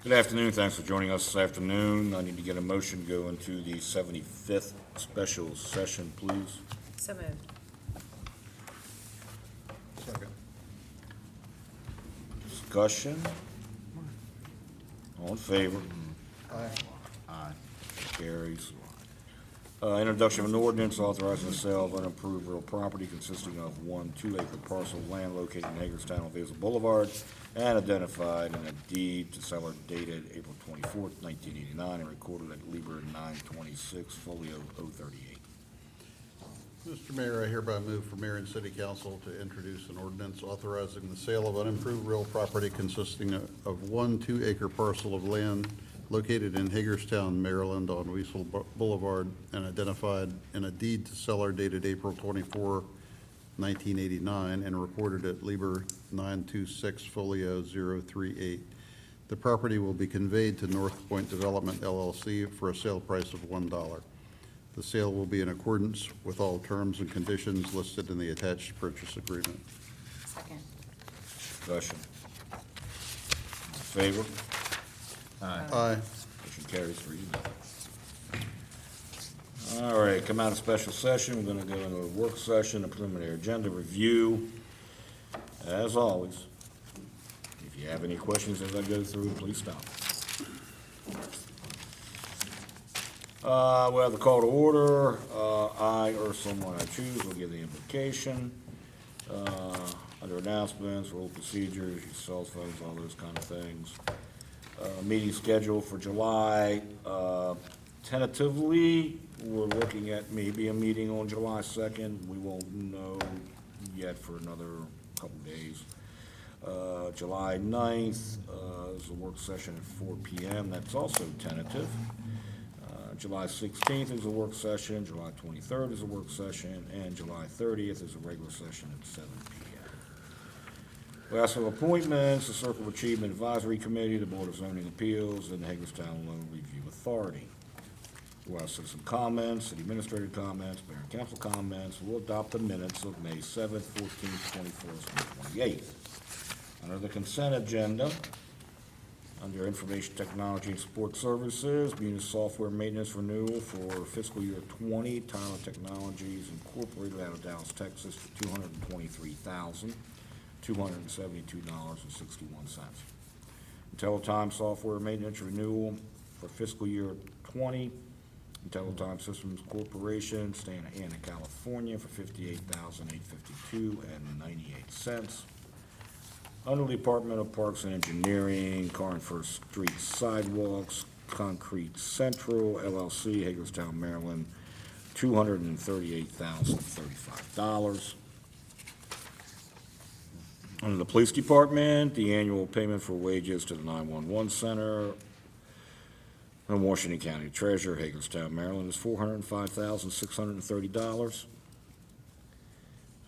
Good afternoon. Thanks for joining us this afternoon. I need to get a motion to go into the 75th special session, please. So moved. Second. Discussion? All in favor? Aye. Aye. Carries. Introduction of an ordinance authorizing the sale of unimproved real property consisting of 1 2-acre parcel of land located in Hagerstown on Vail Boulevard and identified in a deed to seller dated April 24th, 1989, and recorded at Lieber 926, folio 038. Mr. Mayor, I hereby move for mayor and city council to introduce an ordinance authorizing the sale of unimproved real property consisting of 1 2-acre parcel of land located in Hagerstown, Maryland on Weasel Boulevard and identified in a deed to seller dated April 24, 1989, and recorded at Lieber 926 folio 038. The property will be conveyed to North Point Development LLC for a sale price of $1. The sale will be in accordance with all terms and conditions listed in the attached purchase agreement. Second. Discussion? All in favor? Aye. Motion carries 3-0. All right, come out of special session. We're going to go into a work session, a preliminary agenda review. As always, if you have any questions as I go through, please stop. We have the call to order. I or someone I choose will give the invocation. Under announcements, rule procedures, your cell phones, all those kind of things. Meeting schedule for July. Tentatively, we're looking at maybe a meeting on July 2nd. We won't know yet for another couple days. July 9th is a work session at 4 p.m. That's also tentative. July 16th is a work session, July 23rd is a work session, and July 30th is a regular session at 7 p.m. We ask for appointments, the Circle of Achievement Advisory Committee, the Board of Zoning Appeals, and the Hagerstown Loan Review Authority. We'll have citizen comments, city administrator comments, mayor and council comments. We'll adopt the minutes of May 7th, 14th, 24th, and 28th. Under the consent agenda, under Information Technology and Support Services, Munis Software Maintenance Renewal for fiscal year 20, Tyler Technologies Incorporated out of Dallas, Texas, for $223,272.61. Teletime Software Maintenance Renewal for fiscal year 20, Teletime Systems Corporation, Santa Ana, California, for $58,852.98. Under the Department of Parks and Engineering, Car and First Street Sidewalks, Concrete Central, LLC, Hagerstown, Maryland, $238,035. Under the Police Department, the annual payment for wages to the 911 Center in Washington County Treasurer, Hagerstown, Maryland, is $405,630.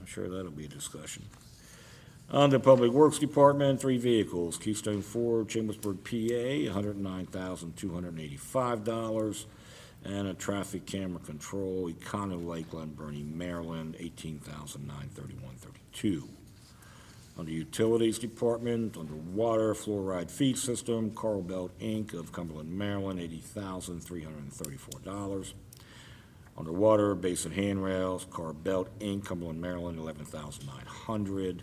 I'm sure that'll be a discussion. Under Public Works Department, 3 vehicles, Keystone Ford, Chambersburg, PA, $109,285, and a traffic camera control, Econo Lakeland, Bernie, Maryland, $18,931.32. Under Utilities Department, under Water, Fluoride Feed System, Carl Belt, Inc. of Cumberland, Maryland, $80,334. Underwater, Basin Handrails, Carl Belt, Inc., Cumberland, Maryland, $11,900.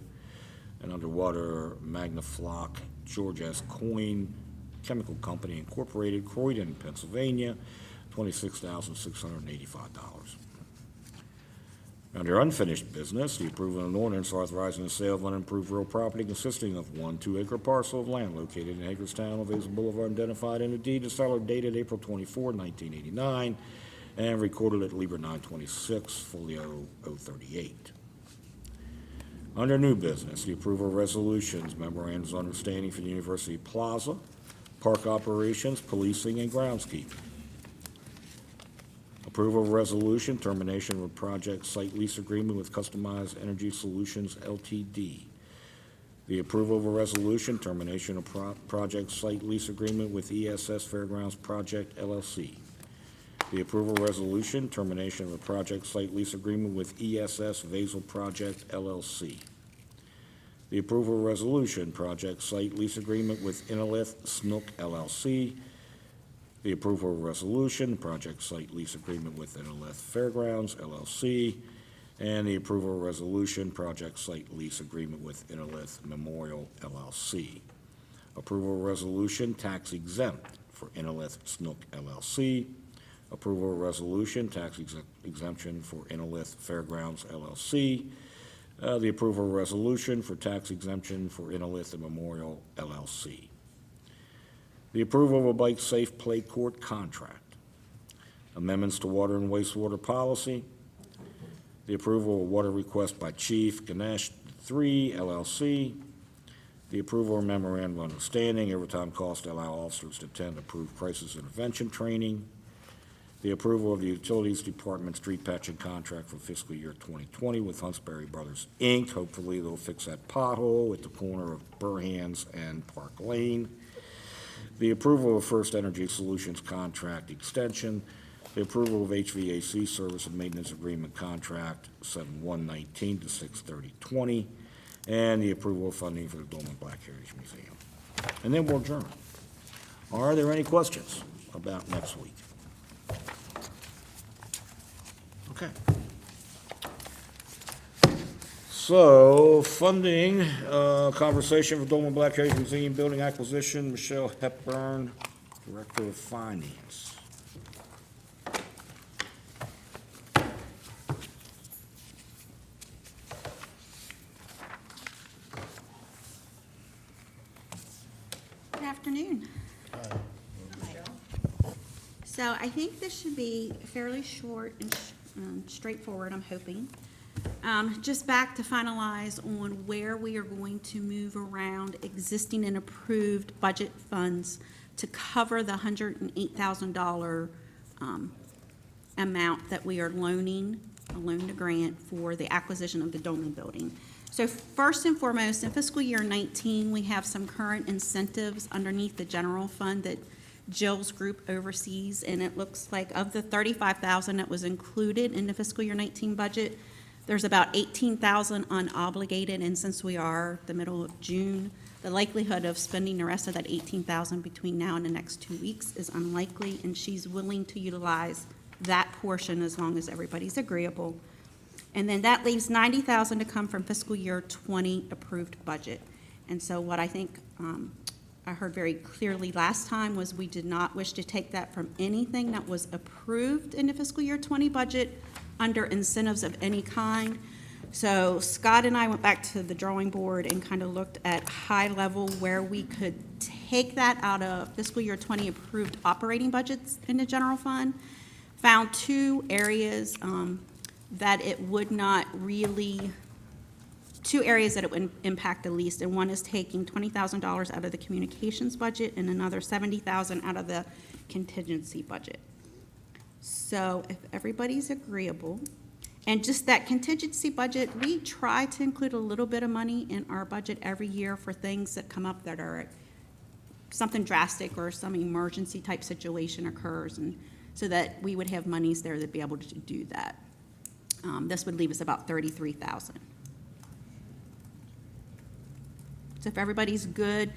And underwater, Magnaflock, George S. Coyne Chemical Company Incorporated, Croydon, Pennsylvania, $26,685. Under unfinished business, the approval of an ordinance authorizing the sale of unimproved real property consisting of 1 2-acre parcel of land located in Hagerstown on Vail Boulevard, identified in a deed to seller dated April 24, 1989, and recorded at Lieber 926, folio 038. Under new business, the approval of resolutions, memorandums of understanding for the University Plaza, park operations, policing, and groundskeeping. Approval of resolution, termination of a project site lease agreement with Customized Energy Solutions, Ltd. The approval of a resolution, termination of project site lease agreement with ESS Fairgrounds Project, LLC. The approval resolution, termination of a project site lease agreement with ESS Vazel Project, LLC. The approval of resolution, project site lease agreement with Inalith Snook LLC. The approval of resolution, project site lease agreement with Inalith Fairgrounds LLC. And the approval of resolution, project site lease agreement with Inalith Memorial LLC. Approval of resolution, tax exempt for Inalith Snook LLC. Approval of resolution, tax exemption for Inalith Fairgrounds LLC. The approval of resolution for tax exemption for Inalith Memorial LLC. The approval of a bike safe play court contract. Amendments to water and wastewater policy. The approval of water request by Chief Ganesh 3 LLC. The approval of memorandum of understanding, overtime cost to allow officers to attend approved crisis intervention training. The approval of the Utilities Department street patching contract for fiscal year 2020 with Huntsberry Brothers, Inc. Hopefully they'll fix that pothole at the corner of Burhans and Park Lane. The approval of First Energy Solutions contract extension. The approval of HVAC service and maintenance agreement contract 7/1/19 to 6/30/20. And the approval of funding for the Dolman Black Heritage Museum. And then we'll adjourn. Are there any questions about next week? Okay. So, funding, conversation for Dolman Black Heritage Museum building acquisition, Michelle Hepburn, Director of Finance. Good afternoon. So I think this should be fairly short and straightforward, I'm hoping. Just back to finalize on where we are going to move around existing and approved budget funds to cover the $108,000 amount that we are loaning, a loan to grant for the acquisition of the Dolman building. So first and foremost, in fiscal year 19, we have some current incentives underneath the general fund that Jill's group oversees, and it looks like of the $35,000 that was included in the fiscal year 19 budget, there's about $18,000 unobligated, and since we are the middle of June, the likelihood of spending the rest of that $18,000 between now and the next 2 weeks is unlikely, and she's willing to utilize that portion as long as everybody's agreeable. And then that leaves $90,000 to come from fiscal year 20 approved budget. And so what I think I heard very clearly last time was we did not wish to take that from anything that was approved in the fiscal year 20 budget under incentives of any kind. So Scott and I went back to the drawing board and kind of looked at high level where we could take that out of fiscal year 20 approved operating budgets in the general fund. Found two areas that it would not really, two areas that it would impact the least, and one is taking $20,000 out of the communications budget and another $70,000 out of the contingency budget. So if everybody's agreeable, and just that contingency budget, we try to include a little bit of money in our budget every year for things that come up that are something drastic or some emergency type situation occurs, and so that we would have monies there to be able to do that. This would leave us about $33,000. So if everybody's good,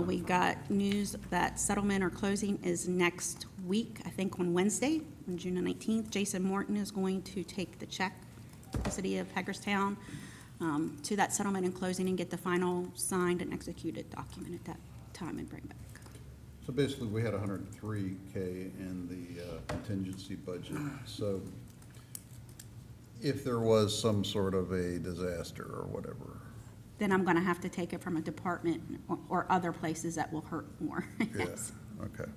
we got news that settlement or closing is next week, I think on Wednesday, on June the 19th. Jason Morton is going to take the check to the city of Hagerstown to that settlement and closing and get the final signed and executed document at that time and bring back. So basically, we had $103K in the contingency budget. So if there was some sort of a disaster or whatever. Then I'm going to have to take it from a department or other places that will hurt more. Yeah, Yes. okay.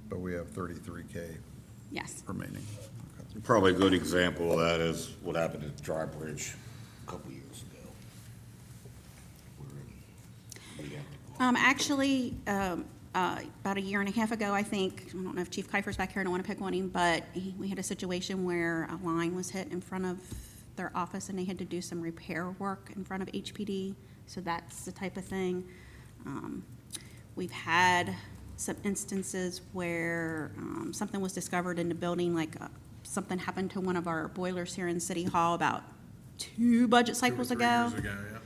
But we have $33K Yes. remaining. Okay. Probably a good example of that is what happened at Dry Bridge a couple years ago. Actually, about a year and a half ago, I think, I don't know if Chief Kiefer's back here, I don't want to pick on him, but we had a situation where a line was hit in front of their office and they had to do some repair work in front of HPD, so that's the type of thing. We've had some instances where something was discovered in the building, like something happened to one of our boilers here in City Hall about 2 budget cycles ago. 2 or 3 years ago, yeah.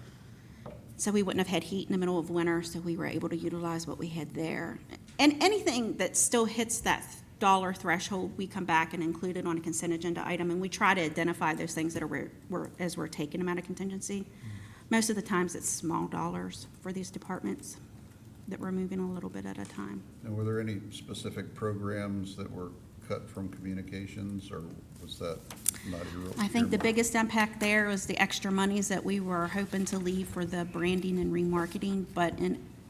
So we wouldn't have had heat in the middle of winter, so we were able to utilize what we had there. And anything that still hits that dollar threshold, we come back and include it on a consent agenda item, and we try to identify those things that are, as we're taking them out of contingency. Most of the times, it's small dollars for these departments that we're moving a little bit at a time. And were there any specific programs that were cut from communications, or was that not your? I think the biggest impact there was the extra monies that we were hoping to leave for the branding and remarketing, but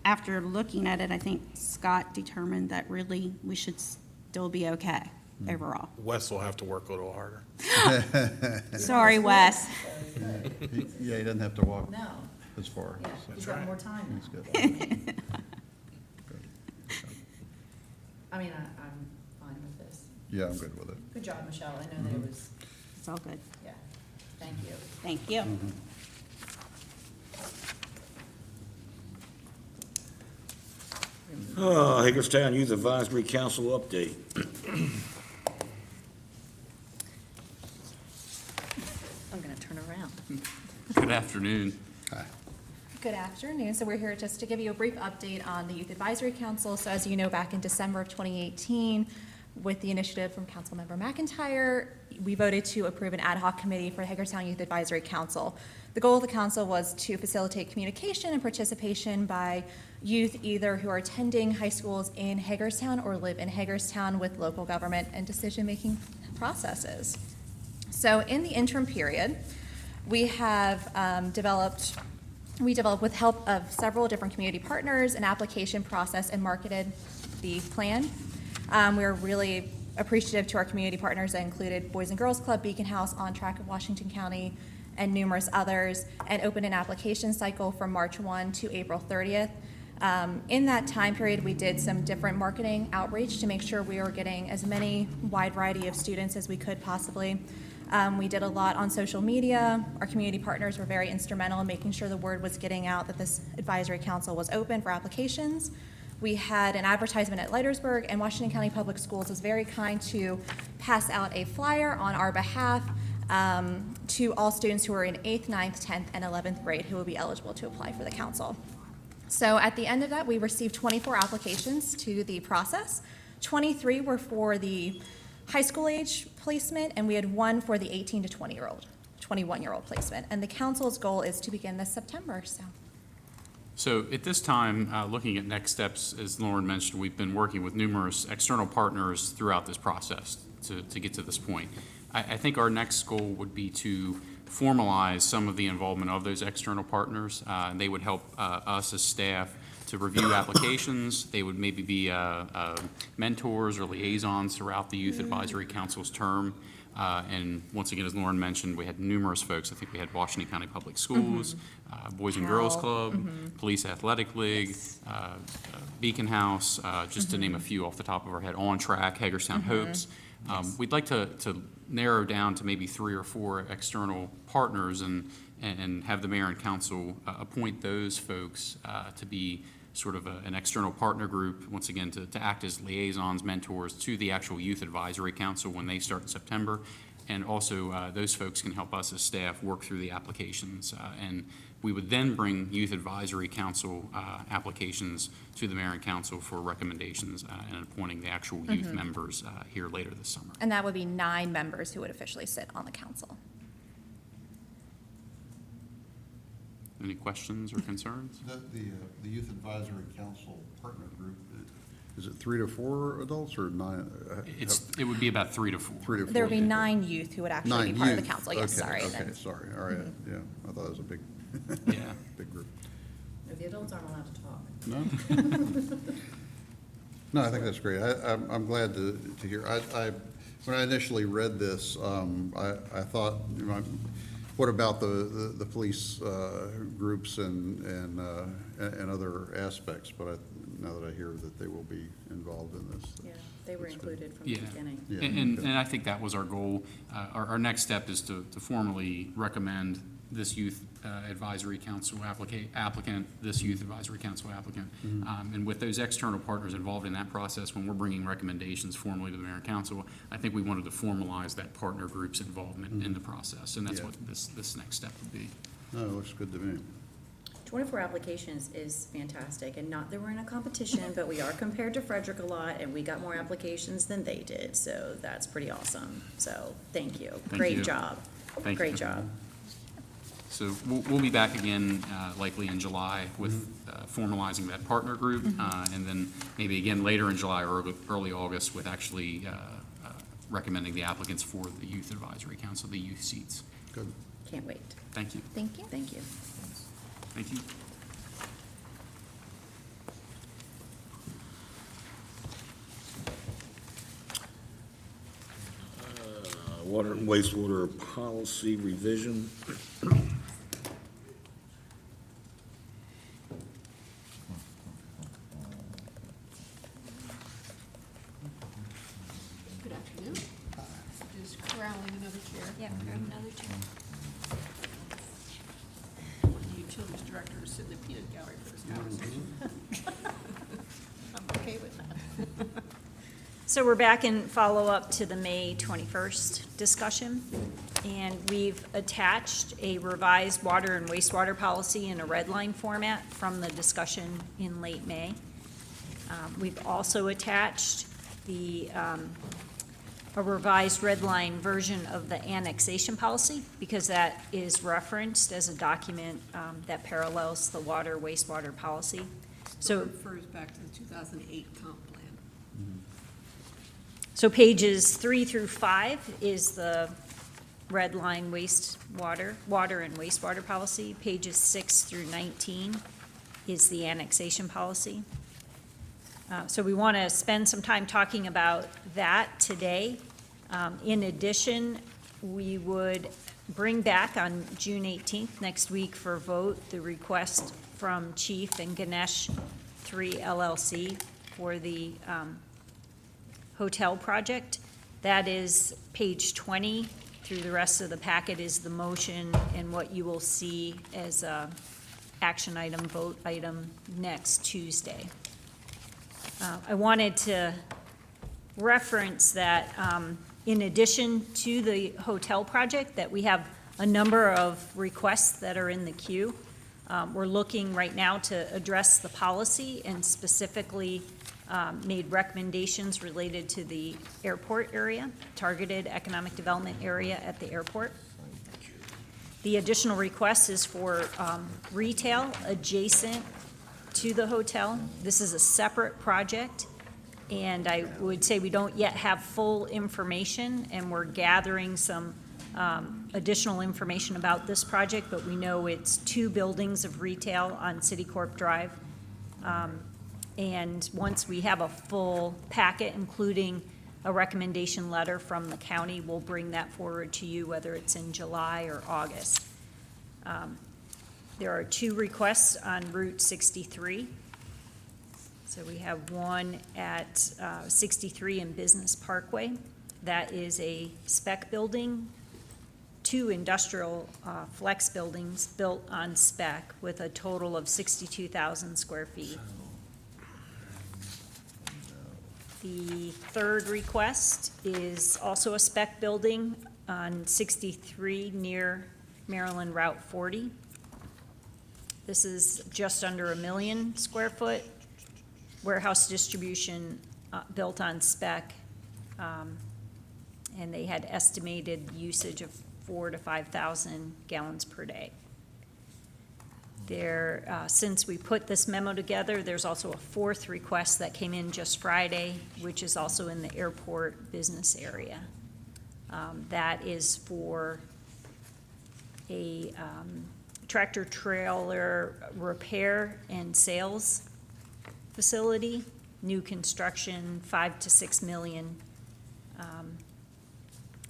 after looking at it, I think Scott determined that really we should still be okay overall. Wes will have to work a little harder. Sorry, Wes. Yeah, he doesn't have to walk No, as far. yeah, so he's got more time That's now. good. I mean, I'm fine with this. Yeah, I'm good with it. Good job, Michelle. I know that it was, It's all good. yeah, thank you. Thank you. Hagerstown Youth Advisory Council update. I'm gonna turn around. Good afternoon. Good afternoon. So we're here just to give you a brief update on the Youth Advisory Council. So as you know, back in December of 2018, with the initiative from Councilmember McIntyre, we voted to approve an ad hoc committee for Hagerstown Youth Advisory Council. The goal of the council was to facilitate communication and participation by youth either who are attending high schools in Hagerstown or live in Hagerstown with local government and decision-making processes. So in the interim period, we have developed with help of several different community partners an application process and marketed the plan. We're really appreciative to our community partners that included Boys and Girls Club, Beacon House, On Track of Washington County, and numerous others, and opened an application cycle from March 1 to April 30th. In that time period, we did some different marketing outreach to make sure we were getting as many wide variety of students as we could possibly. We did a lot on social media. Our community partners were very instrumental in making sure the word was getting out that this advisory council was open for applications. We had an advertisement at Leitersburg, and Washington County Public Schools was very kind to pass out a flyer on our behalf to all students who are in 8th, 9th, 10th, and 11th grade who will be eligible to apply for the council. So at the end of that, we received 24 applications to the process. 23 were for the high school age placement, and we had one for the 18 to 21-year-old placement. And the council's goal is to begin this September, So at this time, looking at next steps, as Lauren mentioned, we've been working with numerous external partners throughout this process to get to this point. I think our next goal would be to formalize some of the involvement of those external partners. And they would help us as staff to review applications. They would maybe be mentors or liaisons throughout the Youth Advisory Council's term. And once again, as Lauren mentioned, we had numerous folks. I think we had Washington County Public Schools, Boys and Girls Club, Police Athletic League, Beacon House, just to name a few off the top of our head, On Track, Hagerstown Hopes. We'd like to narrow down to maybe 3 or 4 external partners and have the mayor and council appoint those folks to be sort of an external partner group, once again, to act as liaisons, mentors to the actual Youth Advisory Council when they start in September. And also, those folks can help us as staff work through the applications. And we would then bring Youth Advisory Council applications to the mayor and council for recommendations and appointing the actual youth members here later this summer. and that would be 9 members who would officially sit on the council. Any questions or concerns? The Youth Advisory Council Partner Group, is it 3 to 4 adults or 9? It would be about 3 to 4. 3 to 4. There would be people. 9 youth who would actually 9 be part of youth. the council. Yes, Okay, sorry. Okay, Then- sorry, all right, yeah, I thought it was a big, Yeah. big group. No, the adults aren't allowed to talk. No? No, I think that's great. I'm glad to hear. When I initially read this, I thought, you know, what about the police groups and other aspects? But now that I hear that they will be involved in this. Yeah, they were That's good. included from the Yeah. beginning. Yeah, And okay. I think that was our goal. Our next step is to formally recommend this Youth Advisory Council applicant, this Youth Advisory Council applicant. And with those external partners involved in that process, when we're bringing recommendations formally to the mayor and council, I think we wanted to formalize that partner group's involvement in the process. And that's Yeah. what this next step would be. No, it looks good to me. 24 applications is fantastic, and not that we're in a competition, but we are compared to Frederick a lot, and we got more applications than they did, so that's pretty awesome. So, thank you. Thank Great you. job. Thank you. Great job. So we'll be back again, likely in July with formalizing that partner group, and then maybe again later in July or early August with actually recommending the applicants for the Youth Advisory Council, the youth seats. Good. Can't wait. Thank you. Thank you. Thank you. Thank you. Water and wastewater policy revision. Good afternoon. Just corralling another chair. Yeah, grab another chair. The utilities director is sitting in the peanut gallery for this conversation. I'm okay with that. So we're back in follow-up to the May 21st discussion, and we've attached a revised water and wastewater policy in a red line format from the discussion in late May. We've also attached a revised red line version of the annexation policy, because that is referenced as a document that parallels the water wastewater policy. So it refers back to the 2008 comp plan. So pages 3 through 5 is the red line water and wastewater policy. Pages 6 through 19 is the annexation policy. So we want to spend some time talking about that today. In addition, we would bring back on June 18th, next week for vote, the request from Chief and Ganesh 3 LLC for the hotel project. That is page 20 through the rest of the packet is the motion and what you will see as a action item, vote item next Tuesday. I wanted to reference that in addition to the hotel project, that we have a number of requests that are in the queue. We're looking right now to address the policy and specifically made recommendations related to the airport area, targeted economic development area at the airport. The additional request is for retail adjacent to the hotel. This is a separate project, and I would say we don't yet have full information, and we're gathering some additional information about this project, but we know it's 2 buildings of retail on Citicorp Drive. And once we have a full packet, including a recommendation letter from the county, we'll bring that forward to you, whether it's in July or August. There are 2 requests on Route 63. So we have one at 63 and Business Parkway. That is a spec building, 2 industrial flex buildings built on spec with a total of 62,000 square feet. The 3rd request is also a spec building on 63 near Maryland Route 40. This is just under 1 million square foot warehouse distribution built on spec, and they had estimated usage of 4,000 to 5,000 gallons per day. There, since we put this memo together, there's also a 4th request that came in just Friday, which is also in the airport business area. That is for a tractor trailer repair and sales facility, new construction, 5 to 6 million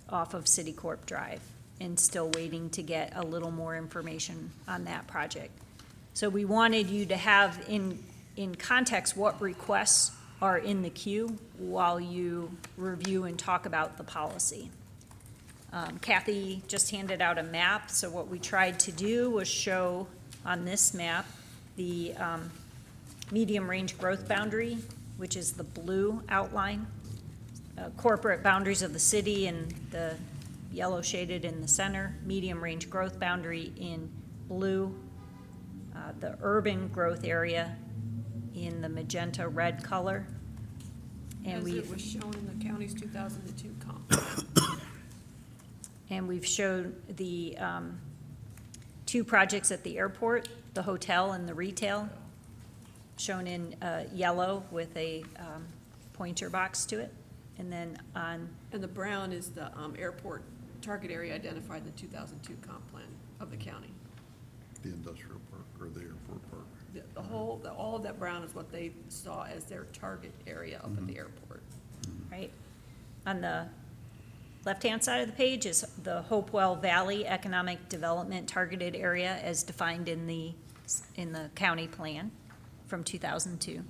off of Citicorp Drive, and still waiting to get a little more information on that project. So we wanted you to have in context what requests are in the queue while you review and talk about the policy. Kathy just handed out a map, so what we tried to do was show on this map the medium-range growth boundary, which is the blue outline, corporate boundaries of the city and the yellow shaded in the center, medium-range growth boundary in blue, the urban growth area in the magenta red color. And As it we've, was shown in the county's 2002 comp. and we've shown the two projects at the airport, the hotel and the retail, shown in yellow with a pointer box to it. And then on, And the brown is the airport target area identified in the 2002 comp plan of the county. The industrial park or the airport park. All of that brown is what they saw as their target area up at the airport. right, on the left-hand side of the page is the Hopewell Valley Economic Development Targeted Area as defined in the county plan from 2002.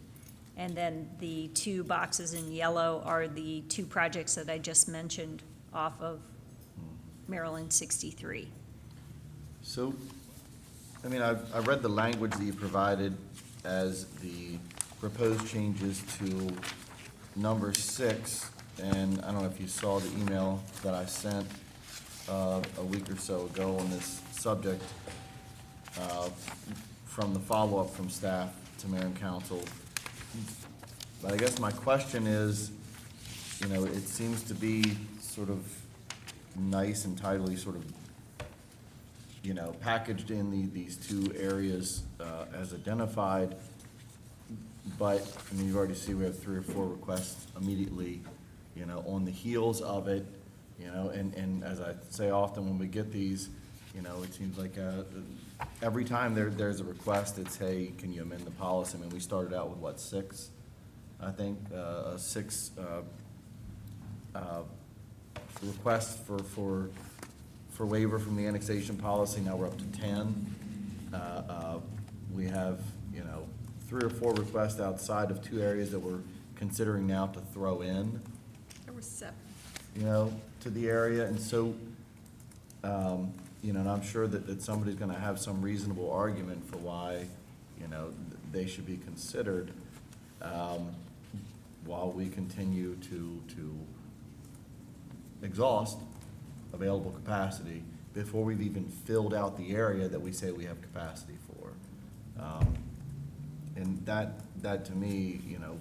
And then the two boxes in yellow are the two projects that I just mentioned off of Maryland 63. So, I mean, I read the language that you provided as the proposed changes to number 6, and I don't know if you saw the email that I sent a week or so ago on this subject from the follow-up from staff to mayor and council. But I guess my question is, you know, it seems to be sort of nice and tidily sort of, you know, packaged in these two areas as identified. But, I mean, you already see we have 3 or 4 requests immediately, you know, on the heels of it, you know, and as I say often when we get these, you know, it seems like every time there's a request, it's, hey, can you amend the policy? I mean, we started out with, what, 6? I think, 6 requests for waiver from the annexation policy. Now we're up to 10. We have, you know, 3 or 4 requests outside of 2 areas that we're considering now to throw in, There were 7. you know, to the area. And so, you know, and I'm sure that somebody's gonna have some reasonable argument for why, you know, they should be considered, while we continue to exhaust available capacity before we've even filled out the area that we say we have capacity for. And that to me, you know,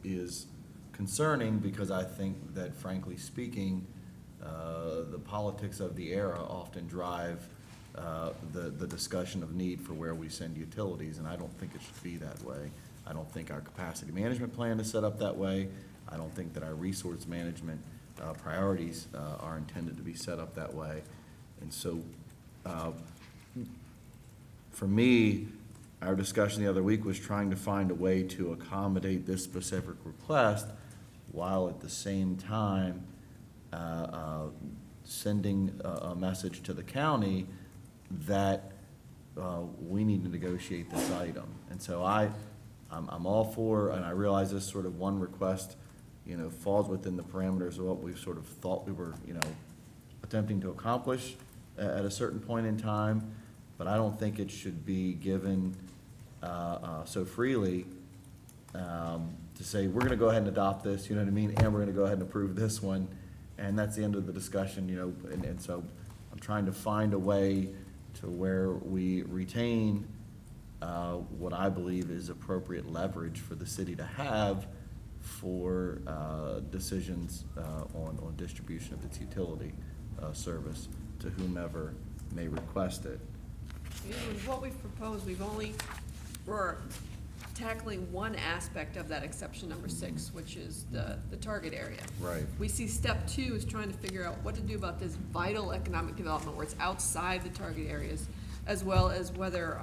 is concerning because I think that frankly speaking, the politics of the era often drive the discussion of need for where we send utilities, and I don't think it should be that way. I don't think our capacity management plan is set up that way. I don't think that our resource management priorities are intended to be set up that way. And so, for me, our discussion the other week was trying to find a way to accommodate this specific request while at the same time sending a message to the county that we need to negotiate this item. And so I'm all for, and I realize this sort of one request, you know, falls within the parameters of what we've sort of thought we were, you know, attempting to accomplish at a certain point in time, but I don't think it should be given so freely to say, we're gonna go ahead and adopt this, you know what I mean, and we're gonna go ahead and approve this one, and that's the end of the discussion, you know, and so I'm trying to find a way to where we retain what I believe is appropriate leverage for the city to have for decisions on distribution of its utility service to whomever may request it. You know, with what we've proposed, we're tackling one aspect of that exception number 6, which is the target area. Right. We see step 2 is trying to figure out what to do about this vital economic development where it's outside the target areas, as well as whether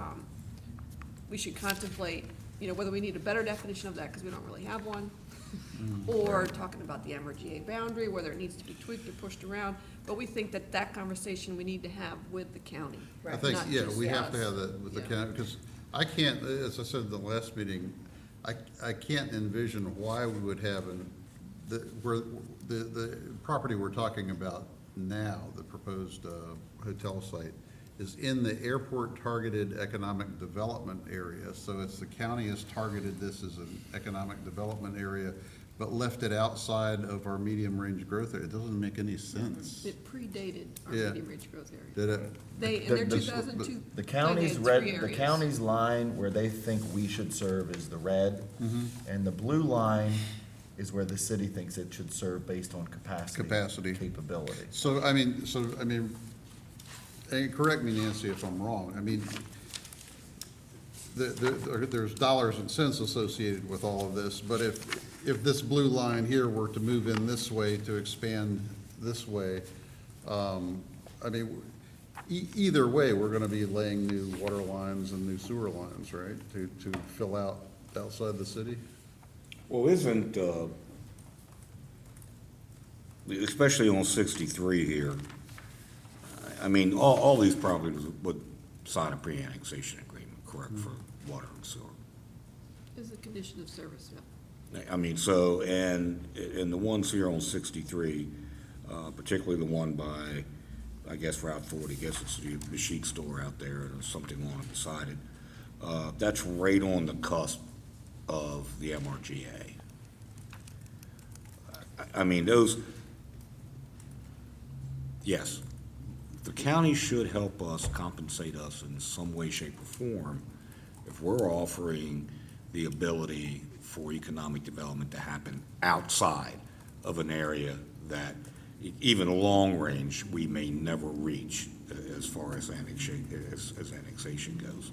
we should contemplate, you know, whether we need a better definition of that because we don't really have one, or talking about the MRGA boundary, whether it needs to be tweaked or pushed around. But we think that conversation we need to have with the county. I think, Not yeah, just we have to us. have that with the Yeah. county, because I can't, as I said in the last meeting, I can't envision why we would have the property we're talking about now, the proposed hotel site, is in the airport targeted economic development area. So it's the county has targeted this as an economic development area but left it outside of our medium-range growth area. It doesn't make any sense. It predated our Yeah. medium-range growth area. Did it? They, in their The- 2002. The plan, county's they had red, three the areas. county's line where they think we should serve is the red, and the blue line is where the city thinks it should serve based on capacity. Capacity. Capability. So, I mean, and correct me, Nancy, if I'm wrong, I mean, there's dollars and cents associated with all of this, but if this blue line here were to move in this way to expand this way, I mean, either way, we're gonna be laying new water lines and new sewer lines, right, to fill out outside the city? Well, isn't, especially on 63 here, I mean, all these properties would sign a pre-annexation agreement, correct, for water and sewer? Is a condition of service, yeah. I mean, so, and the ones here on 63, particularly the one by, I guess, Route 40, I guess it's the machine store out there, or something along beside it, that's right on the cusp of the MRGA. I mean, those, yes, the county should help us, compensate us in some way, shape, or form if we're offering the ability for economic development to happen outside of an area that, even long range, we may never reach as far as annexation goes.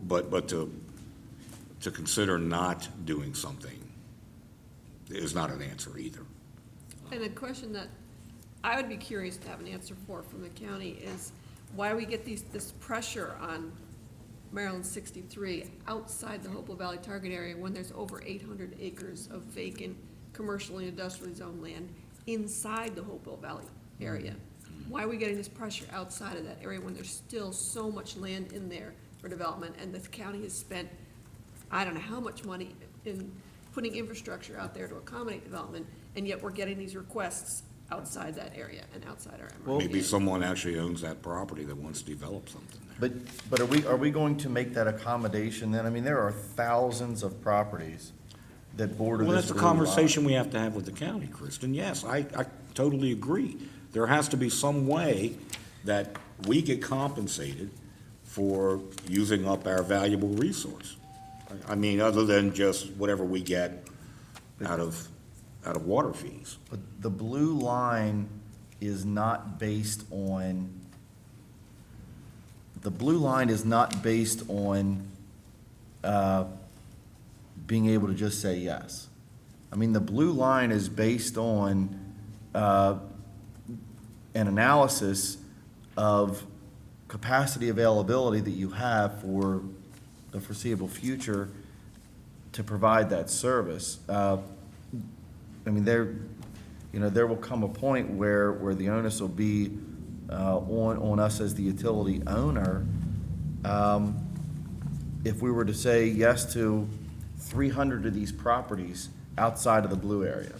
But to consider not doing something is not an answer either. And a question that I would be curious to have an answer for from the county is why we get this pressure on Maryland 63 outside the Hopewell Valley target area when there's over 800 acres of vacant commercially industrially zoned land inside the Hopewell Valley area. Why are we getting this pressure outside of that area when there's still so much land in there for development, and the county has spent, I don't know how much money in putting infrastructure out there to accommodate development, and yet we're getting these requests outside that area and outside our MRTA? Maybe someone actually owns that property that wants to develop something there. But are we going to make that accommodation then? I mean, there are thousands of properties that border Well, this that's a blue line. conversation we have to have with the county, Kristen. Yes, I totally agree. There has to be some way that we get compensated for using up our valuable resource. I mean, other than just whatever we get out of water fees. But the blue line is not based on, being able to just say yes. I mean, the blue line is based on, an analysis of capacity availability that you have for the foreseeable future to provide that service. I mean, there will come a point where the onus will be on us as the utility owner. If we were to say yes to 300 of these properties outside of the blue area,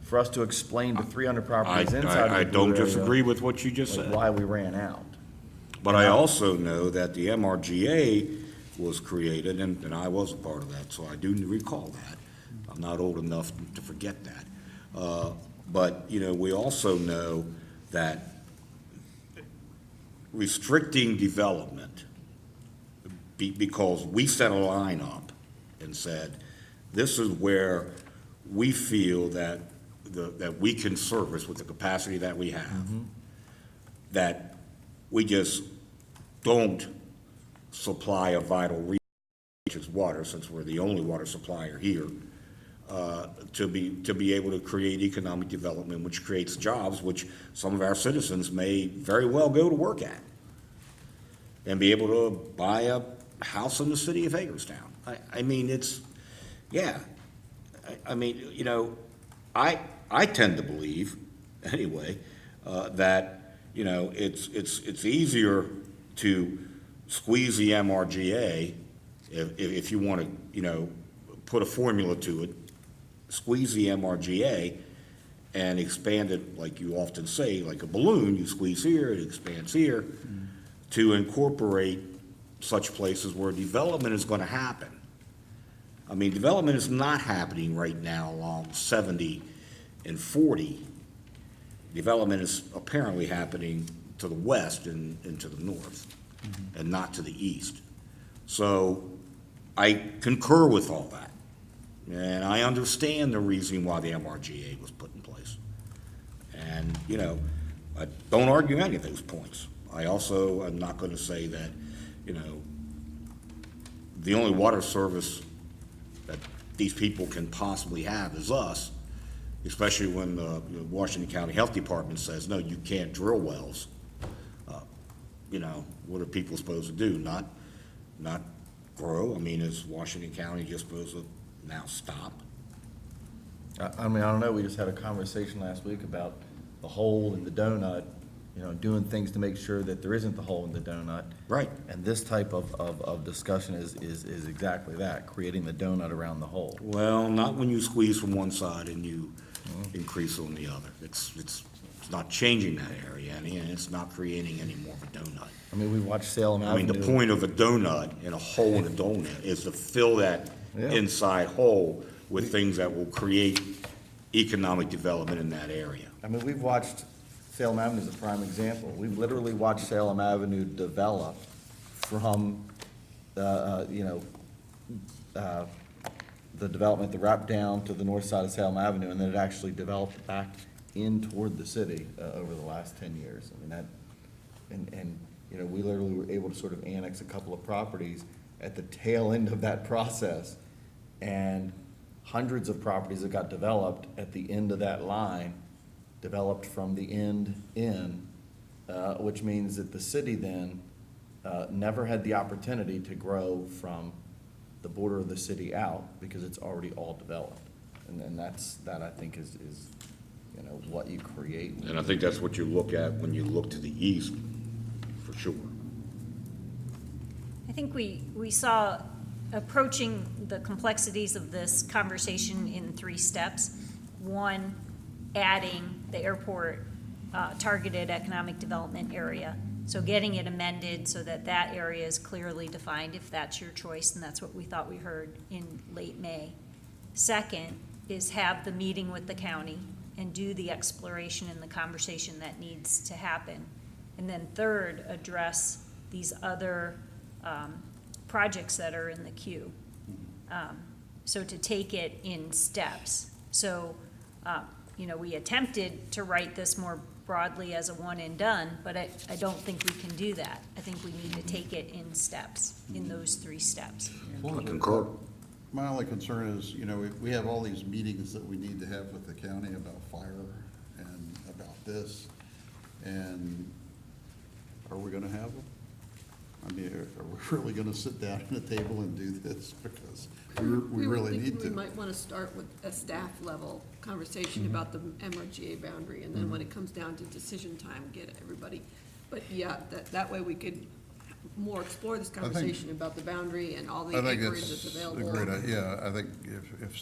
for us to explain to 300 properties inside of the blue area. I don't disagree with what you just like, said. why we ran out. But I also know that the MRGA was created, and I was a part of that, so I do recall that. I'm not old enough to forget that. But, we also know that restricting development, because we set a line up and said, this is where we feel that that we can service with the capacity that we have, that we just don't supply a vital resource, which is water, since we're the only water supplier here, to be able to create economic development, which creates jobs, which some of our citizens may very well go to work at, and be able to buy a house in the city of Hagerstown. I mean, it's, yeah. I mean, I tend to believe, anyway, that, it's easier to squeeze the MRGA if you want to, put a formula to it, squeeze the MRGA and expand it, like you often say, like a balloon, you squeeze here, it expands here, to incorporate such places where development is going to happen. I mean, development is not happening right now along 70 and 40. Development is apparently happening to the west and to the north, and not to the east. So I concur with all that. And I understand the reason why the MRGA was put in place. And, you know, I don't argue any of those points. I also am not going to say that, you know, the only water service that these people can possibly have is us, especially when the Washington County Health Department says, no, you can't drill wells. You know, what are people supposed to do? Not grow? I mean, is Washington County just supposed to now stop? I mean, I don't know, we just had a conversation last week about the hole in the donut, you know, doing things to make sure that there isn't the hole in the donut. Right. And this type of discussion is exactly that, creating the donut around the hole. Well, not when you squeeze from one side and you increase on the other. It's not changing that area, and it's not creating any more of a donut. I mean, we watched Salem I mean, Avenue. the point of a donut and a hole in a donut is to fill that Yeah. inside hole with things that will create economic development in that area. I mean, we've watched Salem Avenue as a prime example. We've literally watched Salem Avenue develop from, the development, the wrap down to the north side of Salem Avenue, and then it actually developed back in toward the city over the last 10 years. I mean, that, and, you know, we literally were able to sort of annex a couple of properties at the tail end of that process, and hundreds of properties that got developed at the end of that line, developed from the end in, which means that the city then never had the opportunity to grow from the border of the city out, because it's already all developed. And that I think is, you know, what you create. And I think that's what you look at when you look to the east, for sure. I think we saw approaching the complexities of this conversation in 3 steps. One, adding the airport targeted economic development area. So getting it amended so that that area is clearly defined, if that's your choice, and that's what we thought we heard in late May. Second is have the meeting with the county and do the exploration and the conversation that needs to happen. And then third, address these other projects that are in the queue. So to take it in steps. So, you know, we attempted to write this more broadly as a one and done, but I don't think we can do that. I think we need to take it in steps, in those 3 steps. I concur. My only concern is, you know, we have all these meetings that we need to have with the county about fire and about this, and are we gonna have them? I mean, are we really gonna sit down at a table and do this? Because we were really thinking need to. We might want to start with a staff level conversation about the MRGA boundary, and then when it comes down to decision time, get everybody. But yeah, that way we could more explore this conversation about the boundary and all the I think acreage that's that's available. a great idea. I think if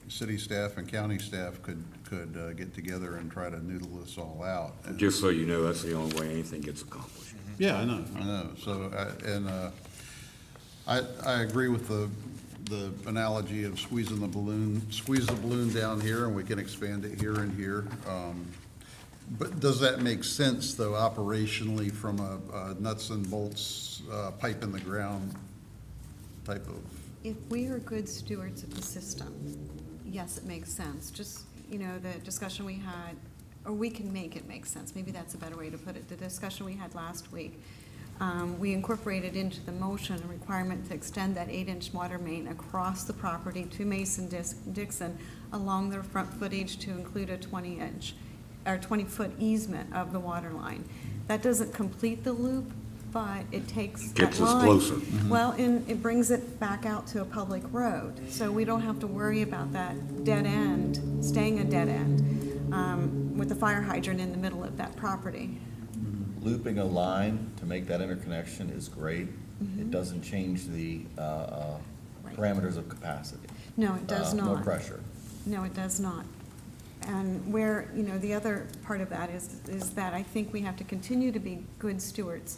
city staff and county staff could get together and try to noodle this all out. Just so you know, that's the only way anything gets accomplished. Yeah, I know. So, I agree with the analogy of squeeze the balloon down here, and we can expand it here and here. But does that make sense, though, operationally, from a nuts and bolts, pipe in the ground type of? If we are good stewards of the system, yes, it makes sense. Just, you know, the discussion we had, or we can make it make sense. Maybe that's a better way to put it. The discussion we had last week, we incorporated into the motion a requirement to extend that 8-inch water main across the property to Mason-Dixon along their front footage to include a 20-inch or 20-foot easement of the water line. That doesn't complete the loop, but it takes that Gets us line. closer. Well, and it brings it back out to a public road, so we don't have to worry about that dead end, staying a dead end, with the fire hydrant in the middle of that property. Looping a line to make that interconnection is great. It doesn't change the parameters of capacity. No, it does not. No pressure. No, it does not. And where, you know, the other part of that is that I think we have to continue to be good stewards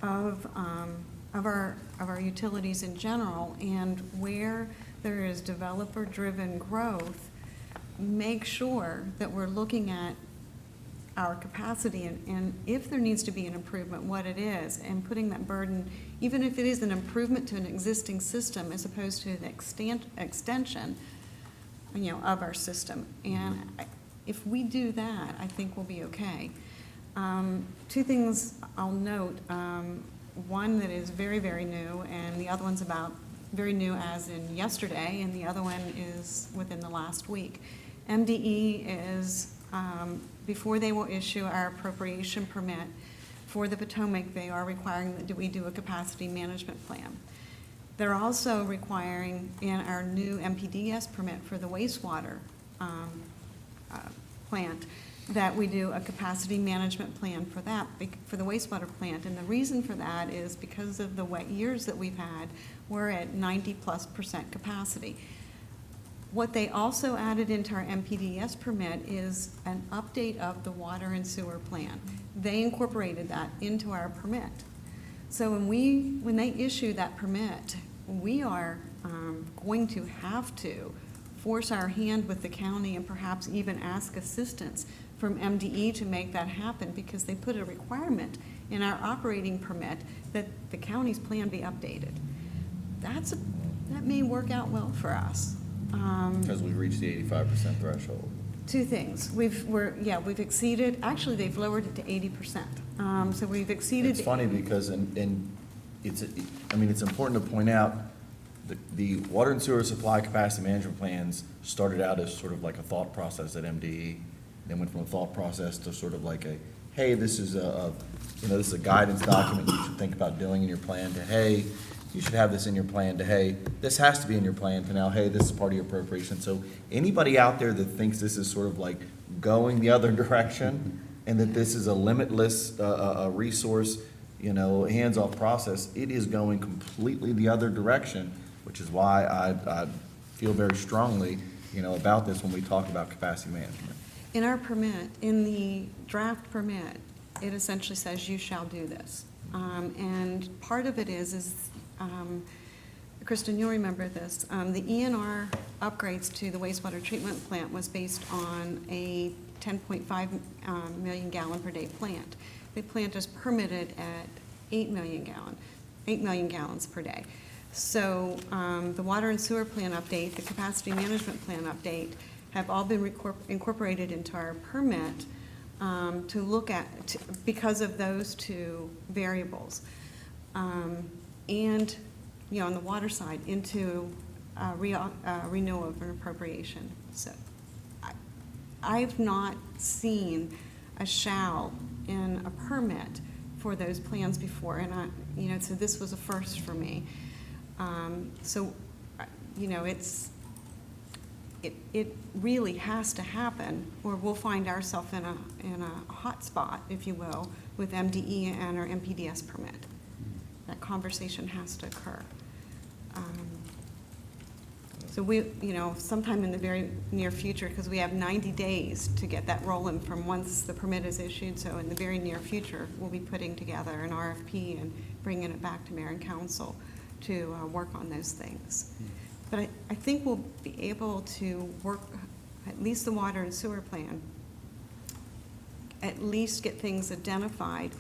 of our utilities in general, and where there is developer-driven growth, make sure that we're looking at our capacity and if there needs to be an improvement, what it is, and putting that burden, even if it is an improvement to an existing system as opposed to an extension, of our system. And if we do that, I think we'll be okay. Two things I'll note. One that is very, very new, and the other one's about very new as in yesterday, and the other one is within the last week. MDE is, before they will issue our appropriation permit for the Potomac, they are requiring that we do a capacity management plan. They're also requiring in our new MPDS permit for the wastewater plant that we do a capacity management plan for that, for the wastewater plant. And the reason for that is because of the wet years that we've had, we're at 90+% capacity. What they also added into our MPDS permit is an update of the water and sewer plan. They incorporated that into our permit. So when they issue that permit, we are going to have to force our hand with the county and perhaps even ask assistance from MDE to make that happen, because they put a requirement in our operating permit that the county's plan be updated. That may work out well for us. Because we reached the 85% threshold. Two things. We've exceeded, actually, they've lowered it to 80%. So we've exceeded. It's funny because, it's important to point out, the water and sewer supply capacity management plans started out as sort of like a thought process at MDE. Then went from a thought process to sort of like a, hey, this is this is a guidance document you should think about doing in your plan, to, hey, you should have this in your plan, to, hey, this has to be in your plan, to now, hey, this is part of your appropriation. So anybody out there that thinks this is sort of like going the other direction and that this is a limitless resource, hands-off process, it is going completely the other direction, which is why I feel very strongly, about this when we talk about capacity management. In our permit, in the draft permit, it essentially says you shall do this. And part of it is Kristen, you'll remember this, the ENR upgrades to the wastewater treatment plant was based on a 10.5 million gallon per day plant. The plant is permitted at 8 million gallons per day. So the water and sewer plan update, the capacity management plan update, have all been incorporated into our permit to look at, because of those two variables. And, on the water side, into renewal of an appropriation. So I've not seen a shall in a permit for those plans before, and so this was a first for me. It really has to happen, or we'll find ourselves in a hot spot, if you will, with MDE and our MPDS permit. That conversation has to occur. So sometime in the very near future, because we have 90 days to get that rolling from once the permit is issued, so in the very near future, we'll be putting together an RFP and bringing it back to mayor and council to work on those things. But I think we'll be able to work, at least the water and sewer plan, at least get things identified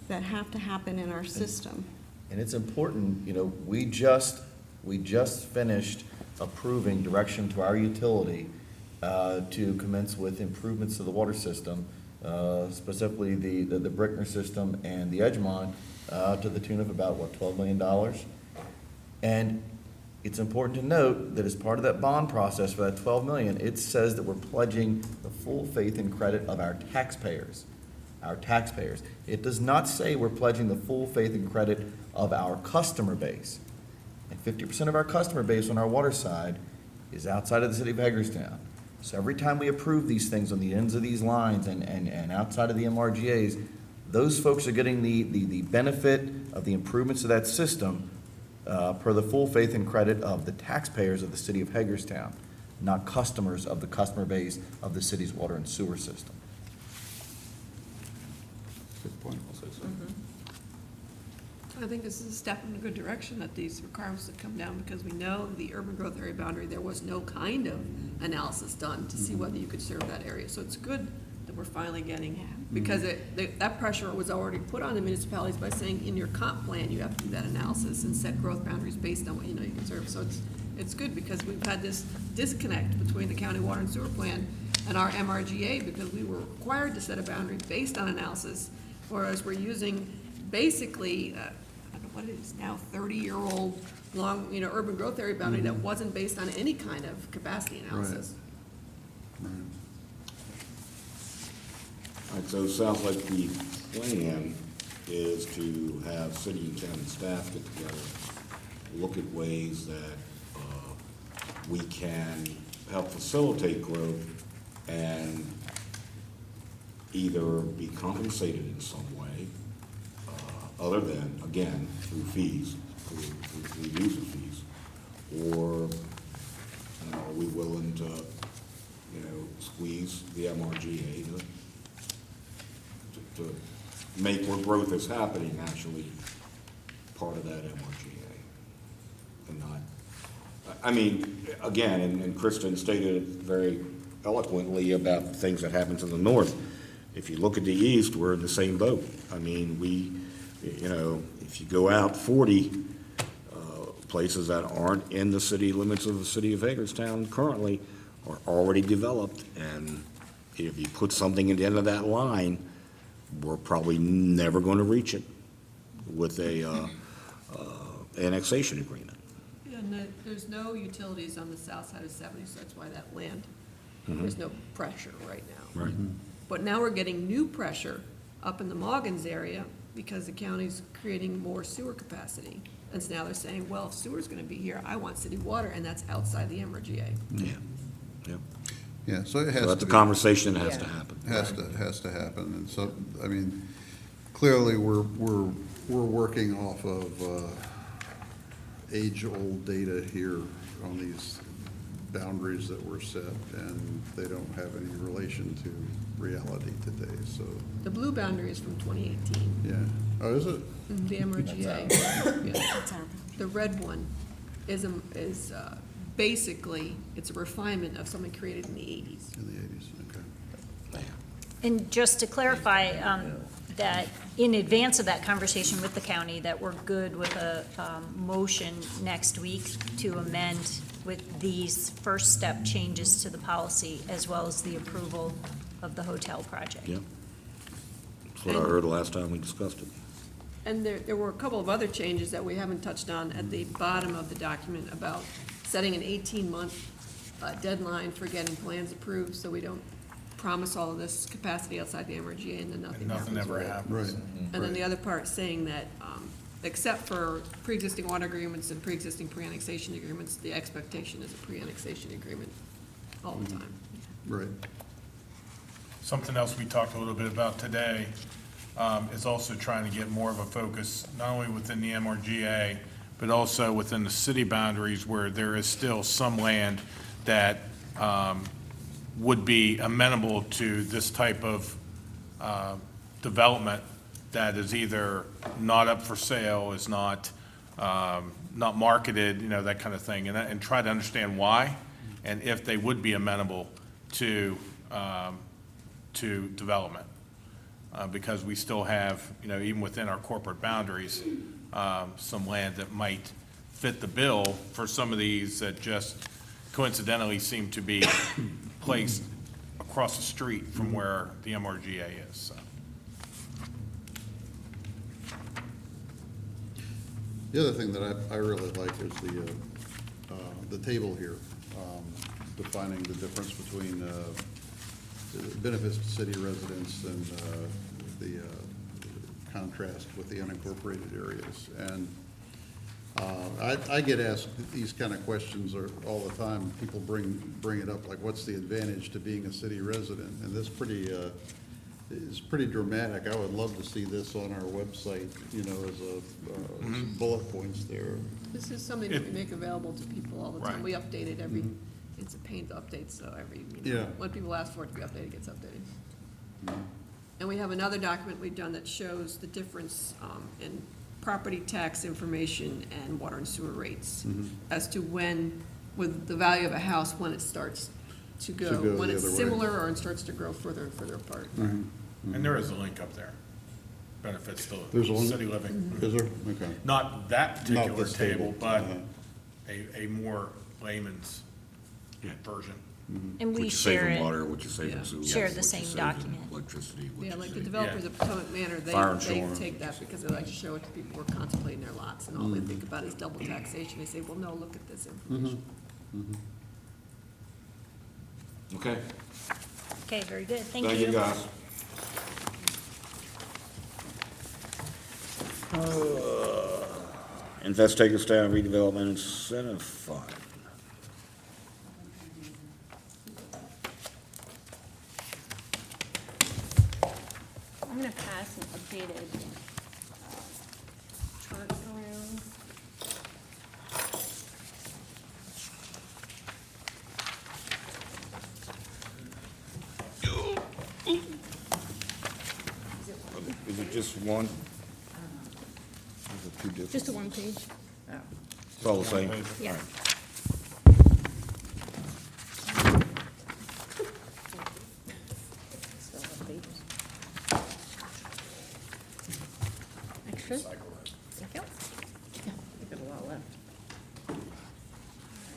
that have to happen in our system. And it's important, we just finished approving direction to our utility to commence with improvements to the water system, specifically the Brickner system and the Edgemont, to the tune of about, $12 million? And it's important to note that as part of that bond process for that $12 million, it says that we're pledging the full faith and credit of our taxpayers. Our taxpayers. It does not say we're pledging the full faith and credit of our customer base. And 50% of our customer base on our water side is outside of the city of Hagerstown. So every time we approve these things on the ends of these lines and outside of the MRGAs, those folks are getting the benefit of the improvements of that system per the full faith and credit of the taxpayers of the city of Hagerstown, not customers of the customer base of the city's water and sewer system. Good point. I think this is a step in a good direction, that these requirements have come down, because we know the urban growth area boundary, there was no kind of analysis done to see whether you could serve that area. So it's good that we're finally getting, because that pressure was already put on the municipalities by saying in your comp plan, you have to do that analysis and set growth boundaries based on what you know you can serve. So it's good, because we've had this disconnect between the county water and sewer plan and our MRGA, because we were required to set a boundary based on analysis, whereas we're using basically, I don't know what it is now, 30-year-old long, urban growth area boundary that wasn't based on any kind of capacity analysis. Right. All right, so it sounds like the plan is to have city and county staff get together, look at ways that we can help facilitate growth and either be compensated in some way, other than, again, through fees, through user fees, or are we willing to, squeeze the MRGA to make where growth is happening actually part of that MRGA and not, I mean, again, and Kristen stated it very eloquently about the things that happen to the north. If you look at the east, we're in the same boat. I mean, if you go out 40 places that aren't in the city limits of the city of Hagerstown currently are already developed, and if you put something at the end of that line, we're probably never going to reach it with a annexation agreement. And there's no utilities on the south side of 70, so that's why that land, there's no pressure right now. Right. But now we're getting new pressure up in the Moggins area because the county's creating more sewer capacity. And so now they're saying, well, if sewer's gonna be here, I want city water, and that's outside the MRGA. Yeah, yeah. Yeah, so it has So to that's a be. conversation that has to happen. Has to happen, and so, I mean, clearly, we're working off of age-old data here on these boundaries that were set, and they don't have any relation to reality today, so, The blue boundary is from 2018, yeah. Oh, is it? the MRGA. Yeah. That's our- The red one is basically, it's a refinement of something created in the 80s. In the 80s, okay. And just to clarify, that in advance of that conversation with the county, that we're good with a motion next week to amend with these first step changes to the policy, as well as the approval of the hotel project. Yeah. That's what I heard last time we discussed it. And there were a couple of other changes that we haven't touched on at the bottom of the document about setting an 18-month deadline for getting plans approved, so we don't promise all of this capacity outside the MRGA and then nothing happens Nothing ever with it. happens. Right. And then the other part saying that, except for pre-existing water agreements and pre-existing pre-annexation agreements, the expectation is a pre-annexation agreement all the time. Right. Something else we talked a little bit about today is also trying to get more of a focus, not only within the MRGA, but also within the city boundaries where there is still some land that would be amenable to this type of development that is either not up for sale, is not marketed, that kind of thing, and try to understand why, and if they would be amenable to development. Because we still have, even within our corporate boundaries, some land that might fit the bill for some of these that just coincidentally seem to be placed across the street from where the MRGA is, so. The other thing that I really like is the table here, defining the difference between the benefits to city residents and the contrast with the unincorporated areas. And I get asked these kind of questions all the time. People bring it up, like, what's the advantage to being a city resident? And this is pretty dramatic. I would love to see this on our website, as some bullet points there. This is something that we make available to people all the time. Right. We update it it's a pain to update, so Yeah. when people ask for it to be updated, it gets updated. And we have another document we've done that shows the difference in property tax information and water and sewer rates as to when, with the value of a house, when it starts to go, go when the it's other way. similar or it starts to grow further and further apart. And there is a link up there. Benefits to There's a link? city living. Is there? Okay. Not that particular this table, table. but Uh-huh. a more layman's version. And What we you save share in it. water, what you save Yeah. in sewer. Share the what you same save in document. Electricity, what Yeah, you like the save. developers of Potomac Manor, Fire they insurance. take that because they like to show it to people who are contemplating their lots, and all they think about is double taxation. They say, well, no, look at this information. Okay, Okay, very good, thank thank you, guys. Invest Hagerstown Redevelopment Incentive Fund. I'm gonna pass an updated chart around. Is it just one? Is it two different? Just a one page. It's all the same? Yeah. All right. Extra? We've got a lot left.